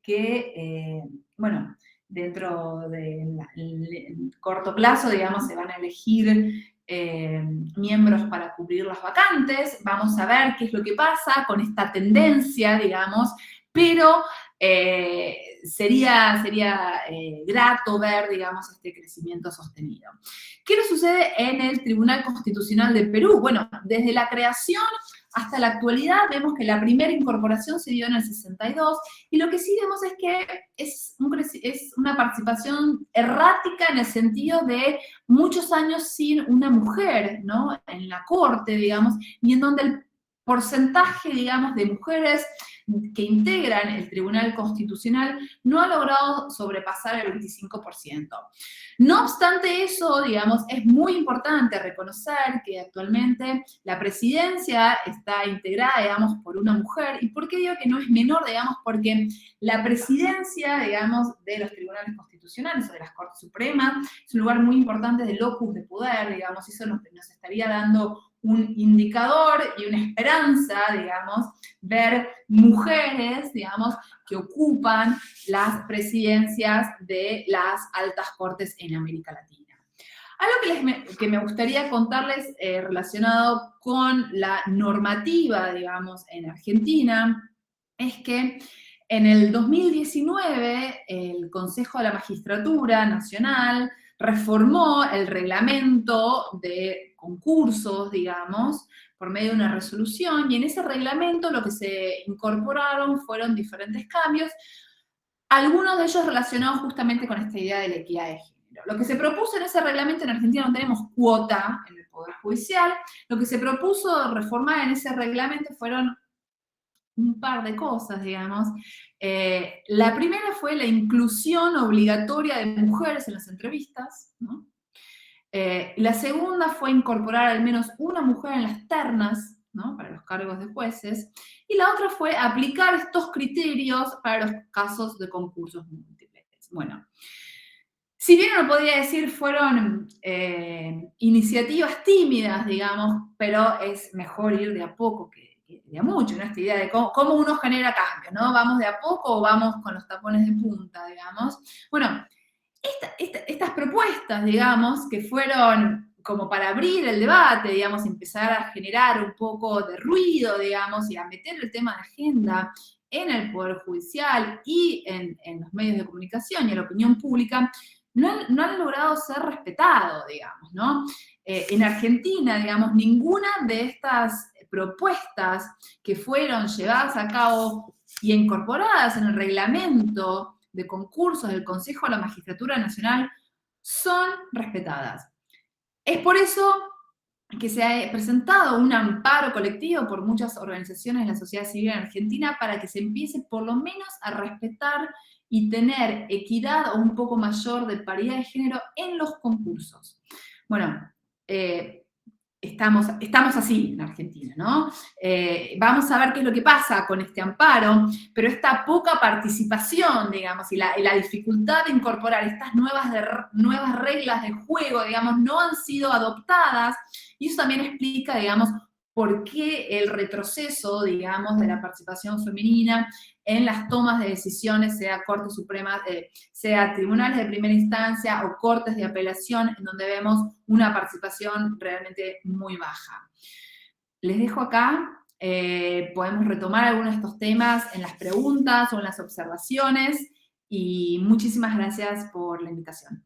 que, bueno, dentro del corto plazo, digamos, se van a elegir miembros para cubrir las vacantes. Vamos a ver qué es lo que pasa con esta tendencia, digamos, pero sería grato ver, digamos, este crecimiento sostenido. ¿Qué nos sucede en el Tribunal Constitucional de Perú? Bueno, desde la creación hasta la actualidad vemos que la primera incorporación se dio en el 62, y lo que sí vemos es que es una participación errática en el sentido de muchos años sin una mujer, ¿no?, en la Corte, digamos, y en donde el porcentaje, digamos, de mujeres que integran el Tribunal Constitucional no ha logrado sobrepasar el 25%. No obstante eso, digamos, es muy importante reconocer que actualmente la presidencia está integrada, digamos, por una mujer. ¿Y por qué digo que no es menor? Digamos, porque la presidencia, digamos, de los tribunales constitucionales o de las Cortes Supremas es un lugar muy importante de locus de poder, digamos, y eso nos estaría dando un indicador y una esperanza, digamos, ver mujeres, digamos, que ocupan las presidencias de las altas cortes en América Latina. Algo que me gustaría contarles relacionado con la normativa, digamos, en Argentina, es que en el 2019 el Consejo de la Magistratura Nacional reformó el reglamento de concursos, digamos, por medio de una resolución, y en ese reglamento lo que se incorporaron fueron diferentes cambios, algunos de ellos relacionados justamente con esta idea de la equidad de género. Lo que se propuso en ese reglamento, en Argentina no tenemos cuota en el Poder Judicial, lo que se propuso reformar en ese reglamento fueron un par de cosas, digamos. La primera fue la inclusión obligatoria de mujeres en las entrevistas, ¿no? La segunda fue incorporar al menos una mujer en las ternas, ¿no?, para los cargos de jueces, y la otra fue aplicar estos criterios para los casos de concursos múltiples. Bueno, si bien uno podría decir fueron iniciativas tímidas, digamos, pero es mejor ir de a poco que de a mucho, ¿no? Esta idea de cómo uno genera cambios, ¿no? ¿Vamos de a poco o vamos con los tapones de punta, digamos? Bueno, estas propuestas, digamos, que fueron como para abrir el debate, digamos, empezar a generar un poco de ruido, digamos, y a meter el tema de agenda en el Poder Judicial y en los medios de comunicación y en la opinión pública, no han logrado ser respetados, digamos, ¿no? En Argentina, digamos, ninguna de estas propuestas que fueron llevadas a cabo y incorporadas en el reglamento de concursos del Consejo de la Magistratura Nacional son respetadas. Es por eso que se ha presentado un amparo colectivo por muchas organizaciones de la sociedad civil en Argentina para que se empiece por lo menos a respetar y tener equidad o un poco mayor de paridad de género en los concursos. Bueno, estamos así en Argentina, ¿no? Vamos a ver qué es lo que pasa con este amparo, pero esta poca participación, digamos, y la dificultad de incorporar estas nuevas reglas de juego, digamos, no han sido adoptadas, y eso también explica, digamos, por qué el retroceso, digamos, de la participación femenina en las tomas de decisiones, sea Corte Suprema, sea tribunales de primera instancia o cortes de apelación, en donde vemos una participación realmente muy baja. Les dejo acá, podemos retomar algunos de estos temas en las preguntas o en las observaciones, y muchísimas gracias por la invitación.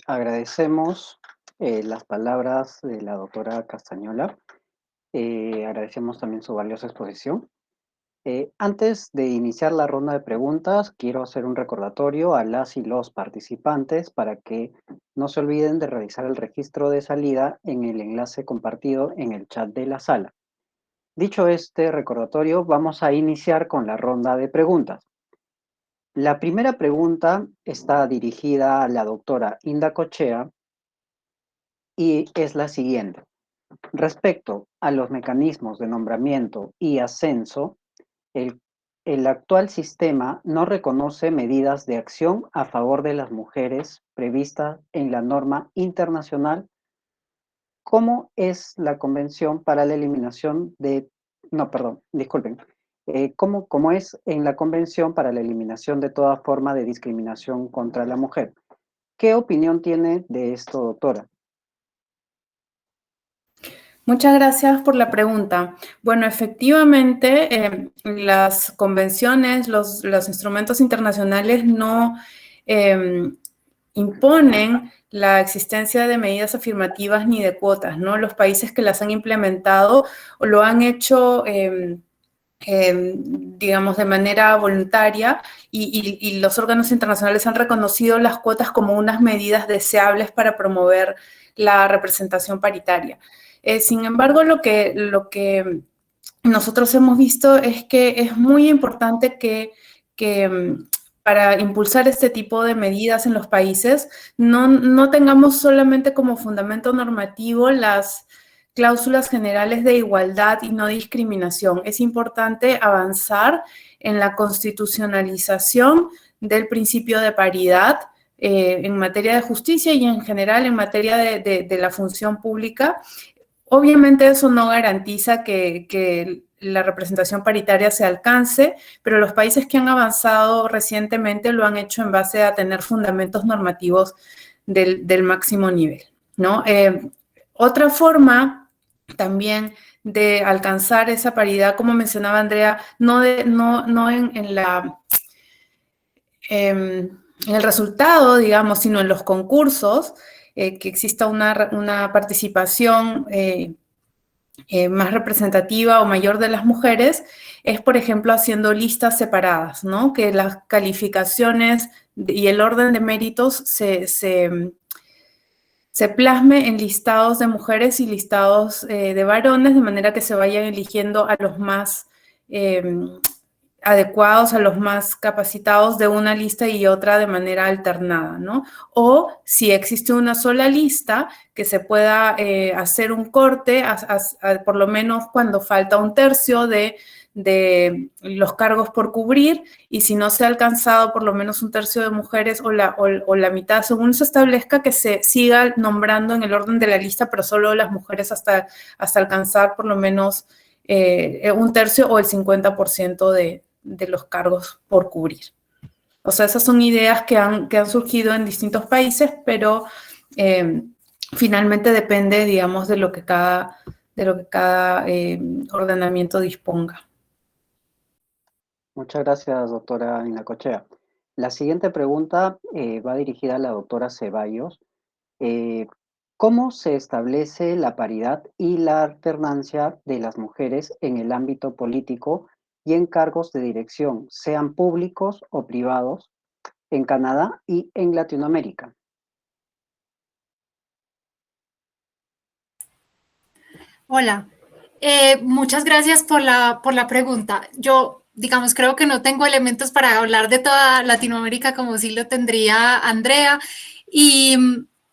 Agradecemos las palabras de la doctora Castañola. Agradecemos también su valiosa exposición. Antes de iniciar la ronda de preguntas, quiero hacer un recordatorio a las y los participantes para que no se olviden de realizar el registro de salida en el enlace compartido en el chat de la sala. Dicho este recordatorio, vamos a iniciar con la ronda de preguntas. La primera pregunta está dirigida a la doctora Inda Cochea y es la siguiente. Respecto a los mecanismos de nombramiento y ascenso, el actual sistema no reconoce medidas de acción a favor de las mujeres previstas en la norma internacional, como es la Convención para la Eliminación de... No, perdón, disculpen. Como es en la Convención para la Eliminación de toda forma de discriminación contra la mujer. ¿Qué opinión tiene de esto, doctora? Muchas gracias por la pregunta. Bueno, efectivamente, las convenciones, los instrumentos internacionales no imponen la existencia de medidas afirmativas ni de cuotas, ¿no? Los países que las han implementado lo han hecho, digamos, de manera voluntaria y los órganos internacionales han reconocido las cuotas como unas medidas deseables para promover la representación paritaria. Sin embargo, lo que nosotros hemos visto es que es muy importante que para impulsar este tipo de medidas en los países no tengamos solamente como fundamento normativo las cláusulas generales de igualdad y no discriminación. Es importante avanzar en la constitucionalización del principio de paridad en materia de justicia y en general en materia de la función pública. Obviamente eso no garantiza que la representación paritaria se alcance, pero los países que han avanzado recientemente lo han hecho en base a tener fundamentos normativos del máximo nivel, ¿no? Otra forma también de alcanzar esa paridad, como mencionaba Andrea, no en el resultado, digamos, sino en los concursos, que exista una participación más representativa o mayor de las mujeres, es, por ejemplo, haciendo listas separadas, ¿no? Que las calificaciones y el orden de méritos se plasme en listados de mujeres y listados de varones, de manera que se vayan eligiendo a los más adecuados, a los más capacitados de una lista y otra de manera alternada, ¿no? O si existe una sola lista, que se pueda hacer un corte, por lo menos cuando falta un tercio de los cargos por cubrir, y si no se ha alcanzado por lo menos un tercio de mujeres o la mitad, según se establezca, que se siga nombrando en el orden de la lista, pero solo las mujeres hasta alcanzar por lo menos un tercio o el 50% de los cargos por cubrir. O sea, esas son ideas que han surgido en distintos países, pero finalmente depende, digamos, de lo que cada ordenamiento disponga. Muchas gracias, doctora Inda Cochea. La siguiente pregunta va dirigida a la doctora Ceballos. ¿Cómo se establece la paridad y la alternancia de las mujeres en el ámbito político y en cargos de dirección, sean públicos o privados, en Canadá y en Latinoamérica? Hola, muchas gracias por la pregunta. Yo, digamos, creo que no tengo elementos para hablar de toda Latinoamérica como sí lo tendría Andrea, y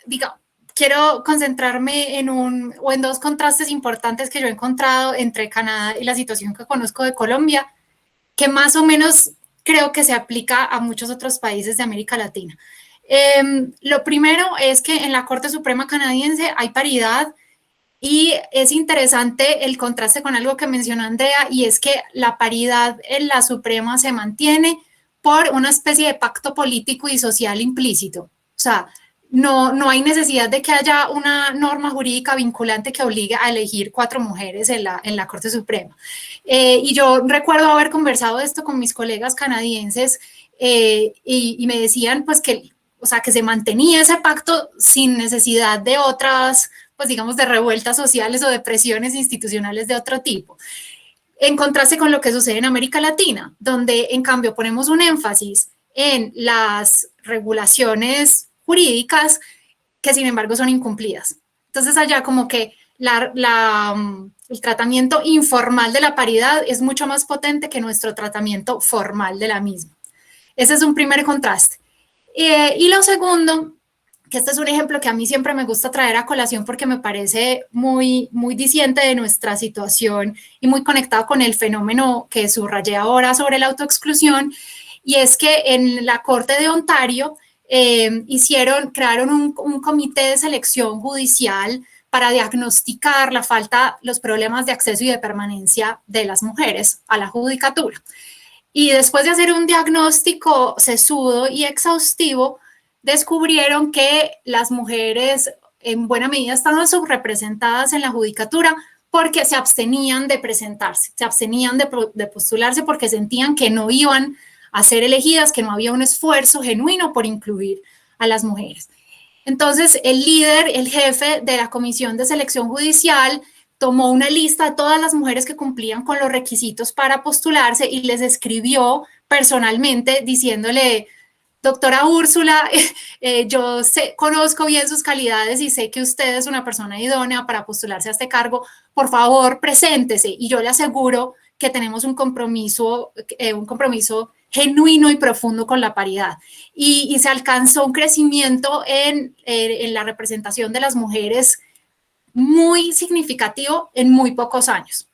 digamos, quiero concentrarme en dos contrastes importantes que yo he encontrado entre Canadá y la situación que conozco de Colombia, que más o menos creo que se aplica a muchos otros países de América Latina. Lo primero es que en la Corte Suprema canadiense hay paridad y es interesante el contraste con algo que mencionó Andrea, y es que la paridad en la Suprema se mantiene por una especie de pacto político y social implícito. O sea, no hay necesidad de que haya una norma jurídica vinculante que obligue a elegir 4 mujeres en la Corte Suprema. Y yo recuerdo haber conversado esto con mis colegas canadienses y me decían pues que, o sea, que se mantenía ese pacto sin necesidad de otras, pues digamos, de revueltas sociales o de presiones institucionales de otro tipo. En contraste con lo que sucede en América Latina, donde en cambio ponemos un énfasis en las regulaciones jurídicas que sin embargo son incumplidas. Entonces allá como que el tratamiento informal de la paridad es mucho más potente que nuestro tratamiento formal de la misma. Ese es un primer contraste. Y lo segundo, que este es un ejemplo que a mí siempre me gusta traer a colación porque me parece muy, muy diciente de nuestra situación y muy conectado con el fenómeno que subrayé ahora sobre la autoexclusión, y es que en la Corte de Ontario crearon un comité de selección judicial para diagnosticar los problemas de acceso y de permanencia de las mujeres a la judicatura. Y después de hacer un diagnóstico sesudo y exhaustivo, descubrieron que las mujeres en buena medida estaban subrepresentadas en la judicatura porque se abstenían de presentarse, se abstenían de postularse porque sentían que no iban a ser elegidas, que no había un esfuerzo genuino por incluir a las mujeres. Entonces, el líder, el jefe de la Comisión de Selección Judicial, tomó una lista de todas las mujeres que cumplían con los requisitos para postularse y les escribió personalmente diciéndole: doctora Úrsula, conozco bien sus calidades y sé que usted es una persona idónea para postularse a este cargo. Por favor, preséntese y yo le aseguro que tenemos un compromiso genuino y profundo con la paridad. Y se alcanzó un crecimiento en la representación de las mujeres muy significativo en muy pocos años.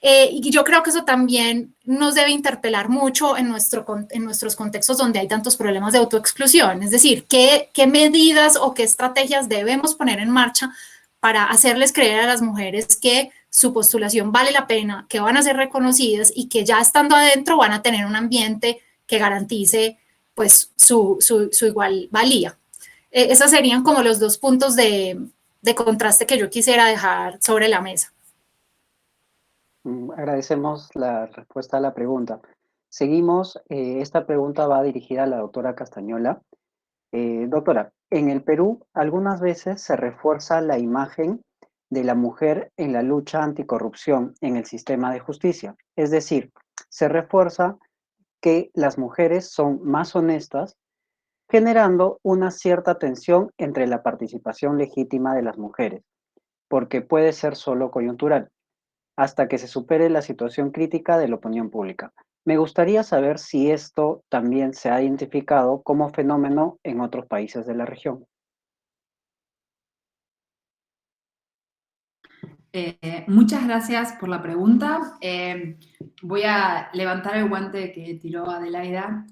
Y yo creo que eso también nos debe interpelar mucho en nuestros contextos donde hay tantos problemas de autoexclusión. Es decir, ¿qué medidas o qué estrategias debemos poner en marcha para hacerles creer a las mujeres que su postulación vale la pena, que van a ser reconocidas y que ya estando adentro van a tener un ambiente que garantice pues su igual valía? Esos serían como los 2 puntos de contraste que yo quisiera dejar sobre la mesa. Agradecemos la respuesta a la pregunta. Seguimos, esta pregunta va dirigida a la doctora Castañola. Doctora, en el Perú algunas veces se refuerza la imagen de la mujer en la lucha anticorrupción en el sistema de justicia. Es decir, se refuerza que las mujeres son más honestas, generando una cierta tensión entre la participación legítima de las mujeres, porque puede ser solo coyuntural, hasta que se supere la situación crítica de la opinión pública. Me gustaría saber si esto también se ha identificado como fenómeno en otros países de la región. Muchas gracias por la pregunta. Voy a levantar el guante que tiró Adelaida.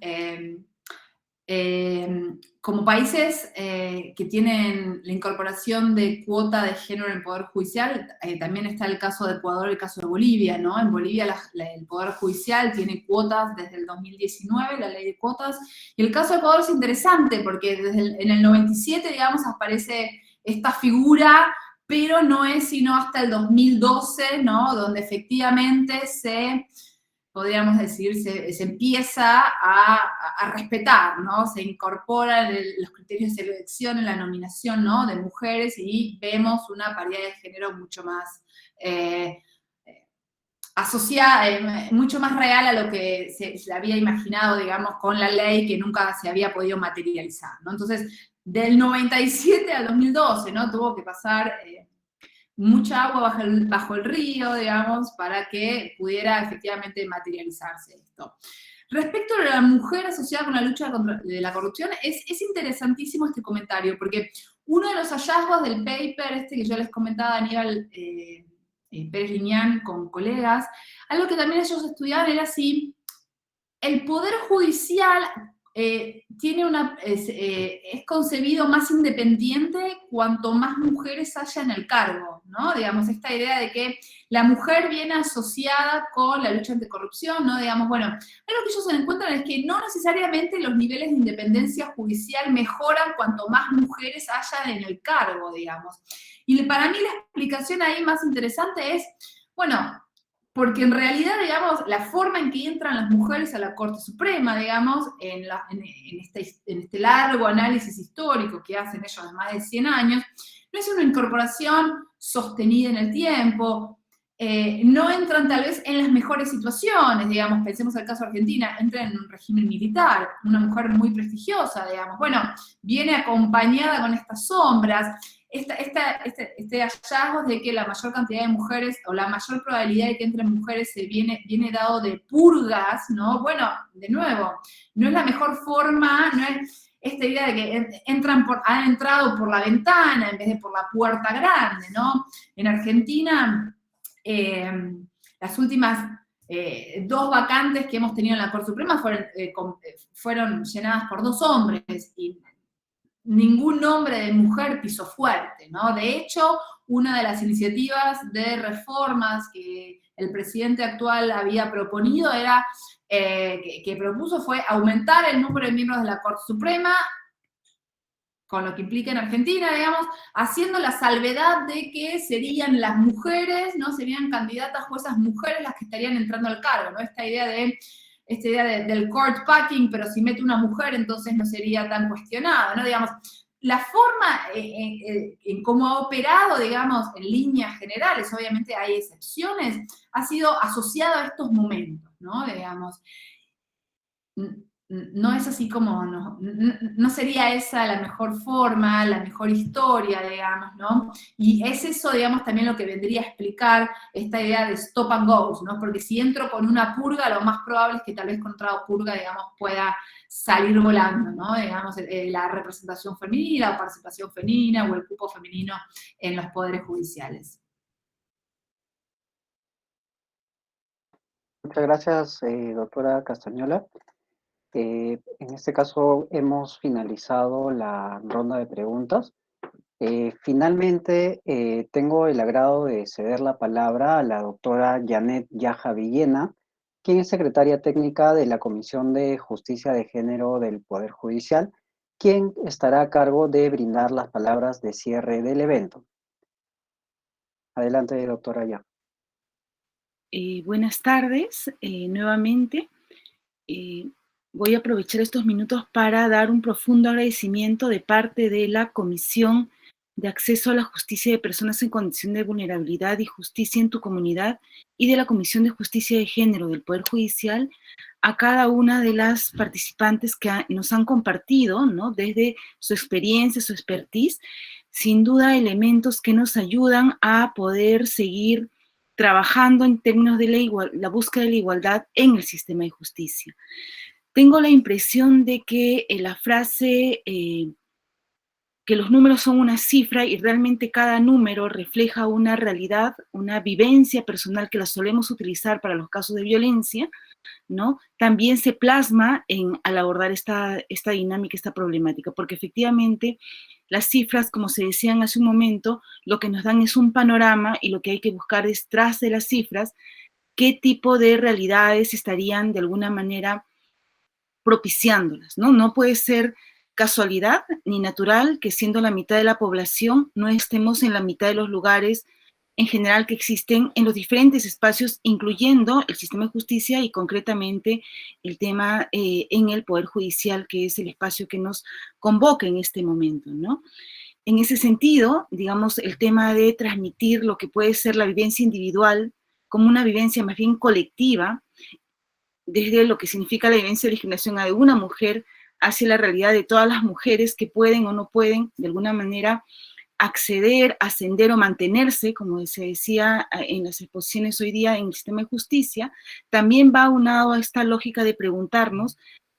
Como países que tienen la incorporación de cuota de género en el Poder Judicial, también está el caso de Ecuador y el caso de Bolivia, ¿no? En Bolivia el Poder Judicial tiene cuotas desde el 2019, la ley de cuotas, y el caso de Ecuador es interesante porque en el 97, digamos, aparece esta figura, pero no es sino hasta el 2012, ¿no? Donde efectivamente podríamos decir, se empieza a respetar, ¿no? Se incorporan los criterios de selección en la nominación, ¿no? De mujeres y vemos una paridad de género mucho más asociada, mucho más real a lo que se había imaginado, digamos, con la ley que nunca se había podido materializar, ¿no? Entonces, del 97 al 2012, ¿no? Tuvo que pasar mucha agua bajo el río, digamos, para que pudiera efectivamente materializarse esto. Respecto a la mujer asociada con la lucha contra la corrupción, es interesantísimo este comentario, porque uno de los hallazgos del paper que yo les comentaba, Aníbal Pérez Liñán, con colegas, algo que también ellos estudiaban era si el Poder Judicial es concebido más independiente cuanto más mujeres haya en el cargo, ¿no? Digamos, esta idea de que la mujer viene asociada con la lucha anticorrupción, ¿no? Digamos, bueno, algo que ellos se encuentran es que no necesariamente los niveles de independencia judicial mejoran cuanto más mujeres haya en el cargo, digamos. Y para mí la explicación ahí más interesante es, bueno, porque en realidad, digamos, la forma en que entran las mujeres a la Corte Suprema, digamos, en este largo análisis histórico que hacen ellos de más de 100 años, no es una incorporación sostenida en el tiempo, no entran tal vez en las mejores situaciones, digamos, pensemos el caso de Argentina, entra en un régimen militar, una mujer muy prestigiosa, digamos, bueno, viene acompañada con estas sombras, este hallazgo de que la mayor cantidad de mujeres, o la mayor probabilidad de que entren mujeres viene dado de purgas, ¿no? Bueno, de nuevo, no es la mejor forma, no es esta idea de que han entrado por la ventana en vez de por la puerta grande, ¿no? En Argentina, las últimas 2 vacantes que hemos tenido en la Corte Suprema fueron llenadas por 2 hombres, y ningún nombre de mujer pisó fuerte, ¿no? De hecho, una de las iniciativas de reformas que el presidente actual había proponido que propuso fue aumentar el número de miembros de la Corte Suprema, con lo que implica en Argentina, digamos, haciendo la salvedad de que serían las mujeres, ¿no? Serían candidatas juezas mujeres las que estarían entrando al cargo, ¿no? Esta idea del court packing, pero si mete una mujer, entonces no sería tan cuestionado, ¿no? Digamos, la forma en cómo ha operado, digamos, en líneas generales, obviamente hay excepciones, ha sido asociado a estos momentos, ¿no? Digamos, no es así como, no sería esa la mejor forma, la mejor historia, digamos, ¿no? Y es eso, digamos, también lo que vendría a explicar esta idea de stop and go, ¿no? Porque si entro con una purga, lo más probable es que tal vez con otra purga, digamos, pueda salir volando, ¿no? Digamos, la representación femenina, la participación femenina o el cupo femenino en los poderes judiciales. Muchas gracias, doctora Castañola. En este caso hemos finalizado la ronda de preguntas. Finalmente, tengo el agrado de ceder la palabra a la doctora Janet Yaja Villena, quien es secretaria técnica de la Comisión de Justicia de Género del Poder Judicial, quien estará a cargo de brindar las palabras de cierre del evento. Adelante, doctora Yaja. Buenas tardes, nuevamente. Voy a aprovechar estos minutos para dar un profundo agradecimiento de parte de la Comisión de Acceso a la Justicia de Personas en Condición de Vulnerabilidad y Justicia en tu Comunidad y de la Comisión de Justicia de Género del Poder Judicial a cada una de las participantes que nos han compartido, ¿no? Desde su experiencia, su expertise, sin duda elementos que nos ayudan a poder seguir trabajando en términos de la búsqueda de la igualdad en el sistema de justicia. Tengo la impresión de que la frase que los números son una cifra y realmente cada número refleja una realidad, una vivencia personal que la solemos utilizar para los casos de violencia, ¿no? También se plasma al abordar esta dinámica, esta problemática, porque efectivamente las cifras, como se decían hace un momento, lo que nos dan es un panorama y lo que hay que buscar es, tras de las cifras, qué tipo de realidades estarían de alguna manera propiciándolas, ¿no? No puede ser casualidad ni natural que siendo la mitad de la población no estemos en la mitad de los lugares en general que existen en los diferentes espacios, incluyendo el sistema de justicia y concretamente el tema en el Poder Judicial, que es el espacio que nos convoca en este momento, ¿no? En ese sentido, digamos, el tema de transmitir lo que puede ser la vivencia individual como una vivencia más bien colectiva, desde lo que significa la vivencia de discriminación de una mujer hacia la realidad de todas las mujeres que pueden o no pueden, de alguna manera, acceder, ascender o mantenerse, como se decía en las exposiciones hoy día en el sistema de justicia, también va aunado a esta lógica de preguntarnos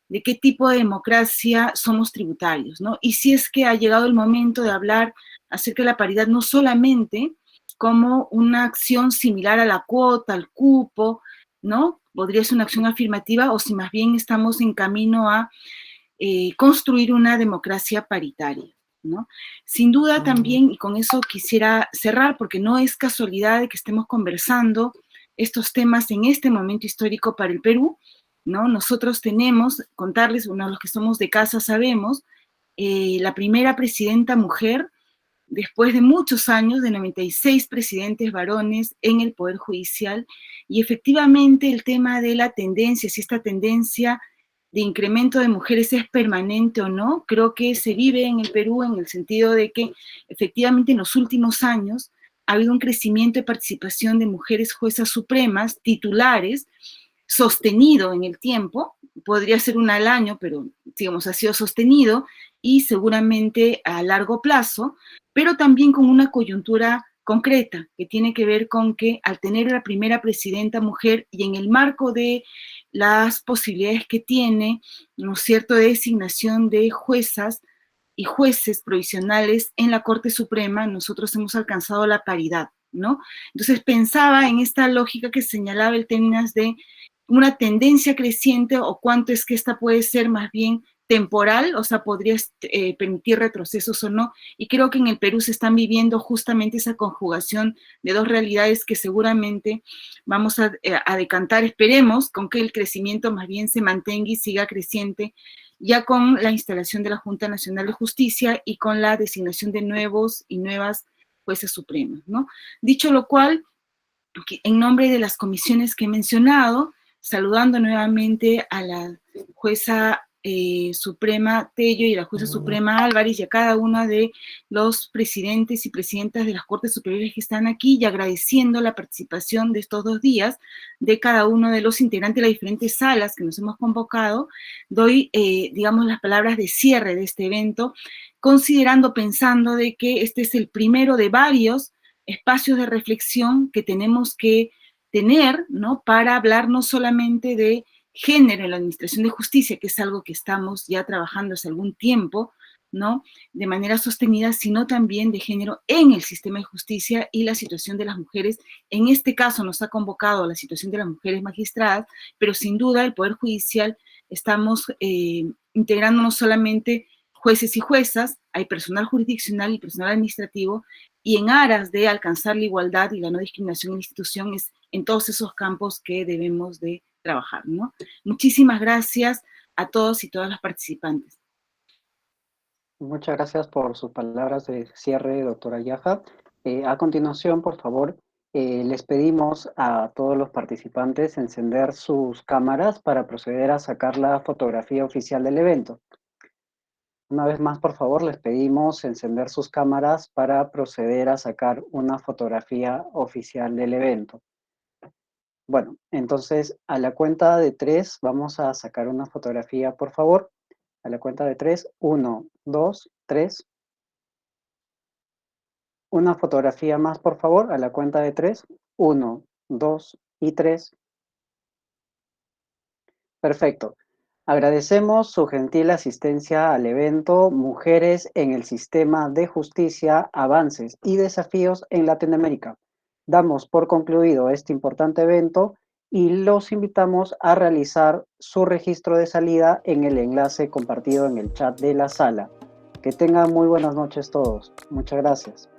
de qué tipo de democracia somos tributarios, ¿no? Y si es que ha llegado el momento de hablar acerca de la paridad no solamente como una acción similar a la cuota, al cupo, ¿no? Podría ser una acción afirmativa o si más bien estamos en camino a construir una democracia paritaria, ¿no? Sin duda también, y con eso quisiera cerrar, porque no es casualidad de que estemos conversando estos temas en este momento histórico para el Perú, ¿no? Nosotros tenemos, contarles, uno de los que somos de casa sabemos, la primera presidenta mujer después de muchos años, de 96 presidentes varones en el Poder Judicial, y efectivamente el tema de la tendencia, si esta tendencia de incremento de mujeres es permanente o no, creo que se vive en el Perú en el sentido de que efectivamente en los últimos años ha habido un crecimiento de participación de mujeres juezas supremas, titulares, sostenido en el tiempo, podría ser una al año, pero digamos ha sido sostenido y seguramente a largo plazo, pero también con una coyuntura concreta que tiene que ver con que al tener la primera presidenta mujer y en el marco de las posibilidades que tiene, ¿no es cierto?, de designación de juezas y jueces provisionales en la Corte Suprema, nosotros hemos alcanzado la paridad, ¿no? Entonces pensaba en esta lógica que señalaba el términos de una tendencia creciente o cuánto es que esta puede ser más bien temporal, o sea, podría permitir retrocesos o no, y creo que en el Perú se están viviendo justamente esa conjugación de dos realidades que seguramente vamos a decantar, esperemos, con que el crecimiento más bien se mantenga y siga creciente, ya con la instalación de la Junta Nacional de Justicia y con la designación de nuevos y nuevas jueces supremas, ¿no? Dicho lo cual, en nombre de las comisiones que he mencionado, saludando nuevamente a la jueza suprema Tello y a la jueza suprema Álvarez y a cada uno de los presidentes y presidentas de las Cortes Superiores que están aquí y agradeciendo la participación de estos 2 días de cada uno de los integrantes de las diferentes salas que nos hemos convocado, doy, digamos, las palabras de cierre de este evento, considerando, pensando de que este es el primero de varios espacios de reflexión que tenemos que tener, ¿no?, para hablar no solamente de género en la administración de justicia, que es algo que estamos ya trabajando hace algún tiempo, ¿no?, de manera sostenida, sino también de género en el sistema de justicia y la situación de las mujeres. En este caso nos ha convocado la situación de las mujeres magistradas, pero sin duda el Poder Judicial estamos integrando no solamente jueces y juezas, hay personal jurisdiccional y personal administrativo, y en aras de alcanzar la igualdad y la no discriminación en la institución es en todos esos campos que debemos de trabajar, ¿no? Muchísimas gracias a todos y todas las participantes. Muchas gracias por sus palabras de cierre, doctora Yaja. A continuación, por favor, les pedimos a todos los participantes encender sus cámaras para proceder a sacar la fotografía oficial del evento. Una vez más, por favor, les pedimos encender sus cámaras para proceder a sacar una fotografía oficial del evento. Bueno, entonces a la cuenta de 3 vamos a sacar una fotografía, por favor. A la cuenta de 3, 1, 2, 3. Una fotografía más, por favor, a la cuenta de 3, 1, 2 y 3. Perfecto. Agradecemos su gentil asistencia al evento Mujeres en el Sistema de Justicia, Avances y Desafíos en Latinoamérica. Damos por concluido este importante evento y los invitamos a realizar su registro de salida en el enlace compartido en el chat de la sala. Que tengan muy buenas noches todos. Muchas gracias.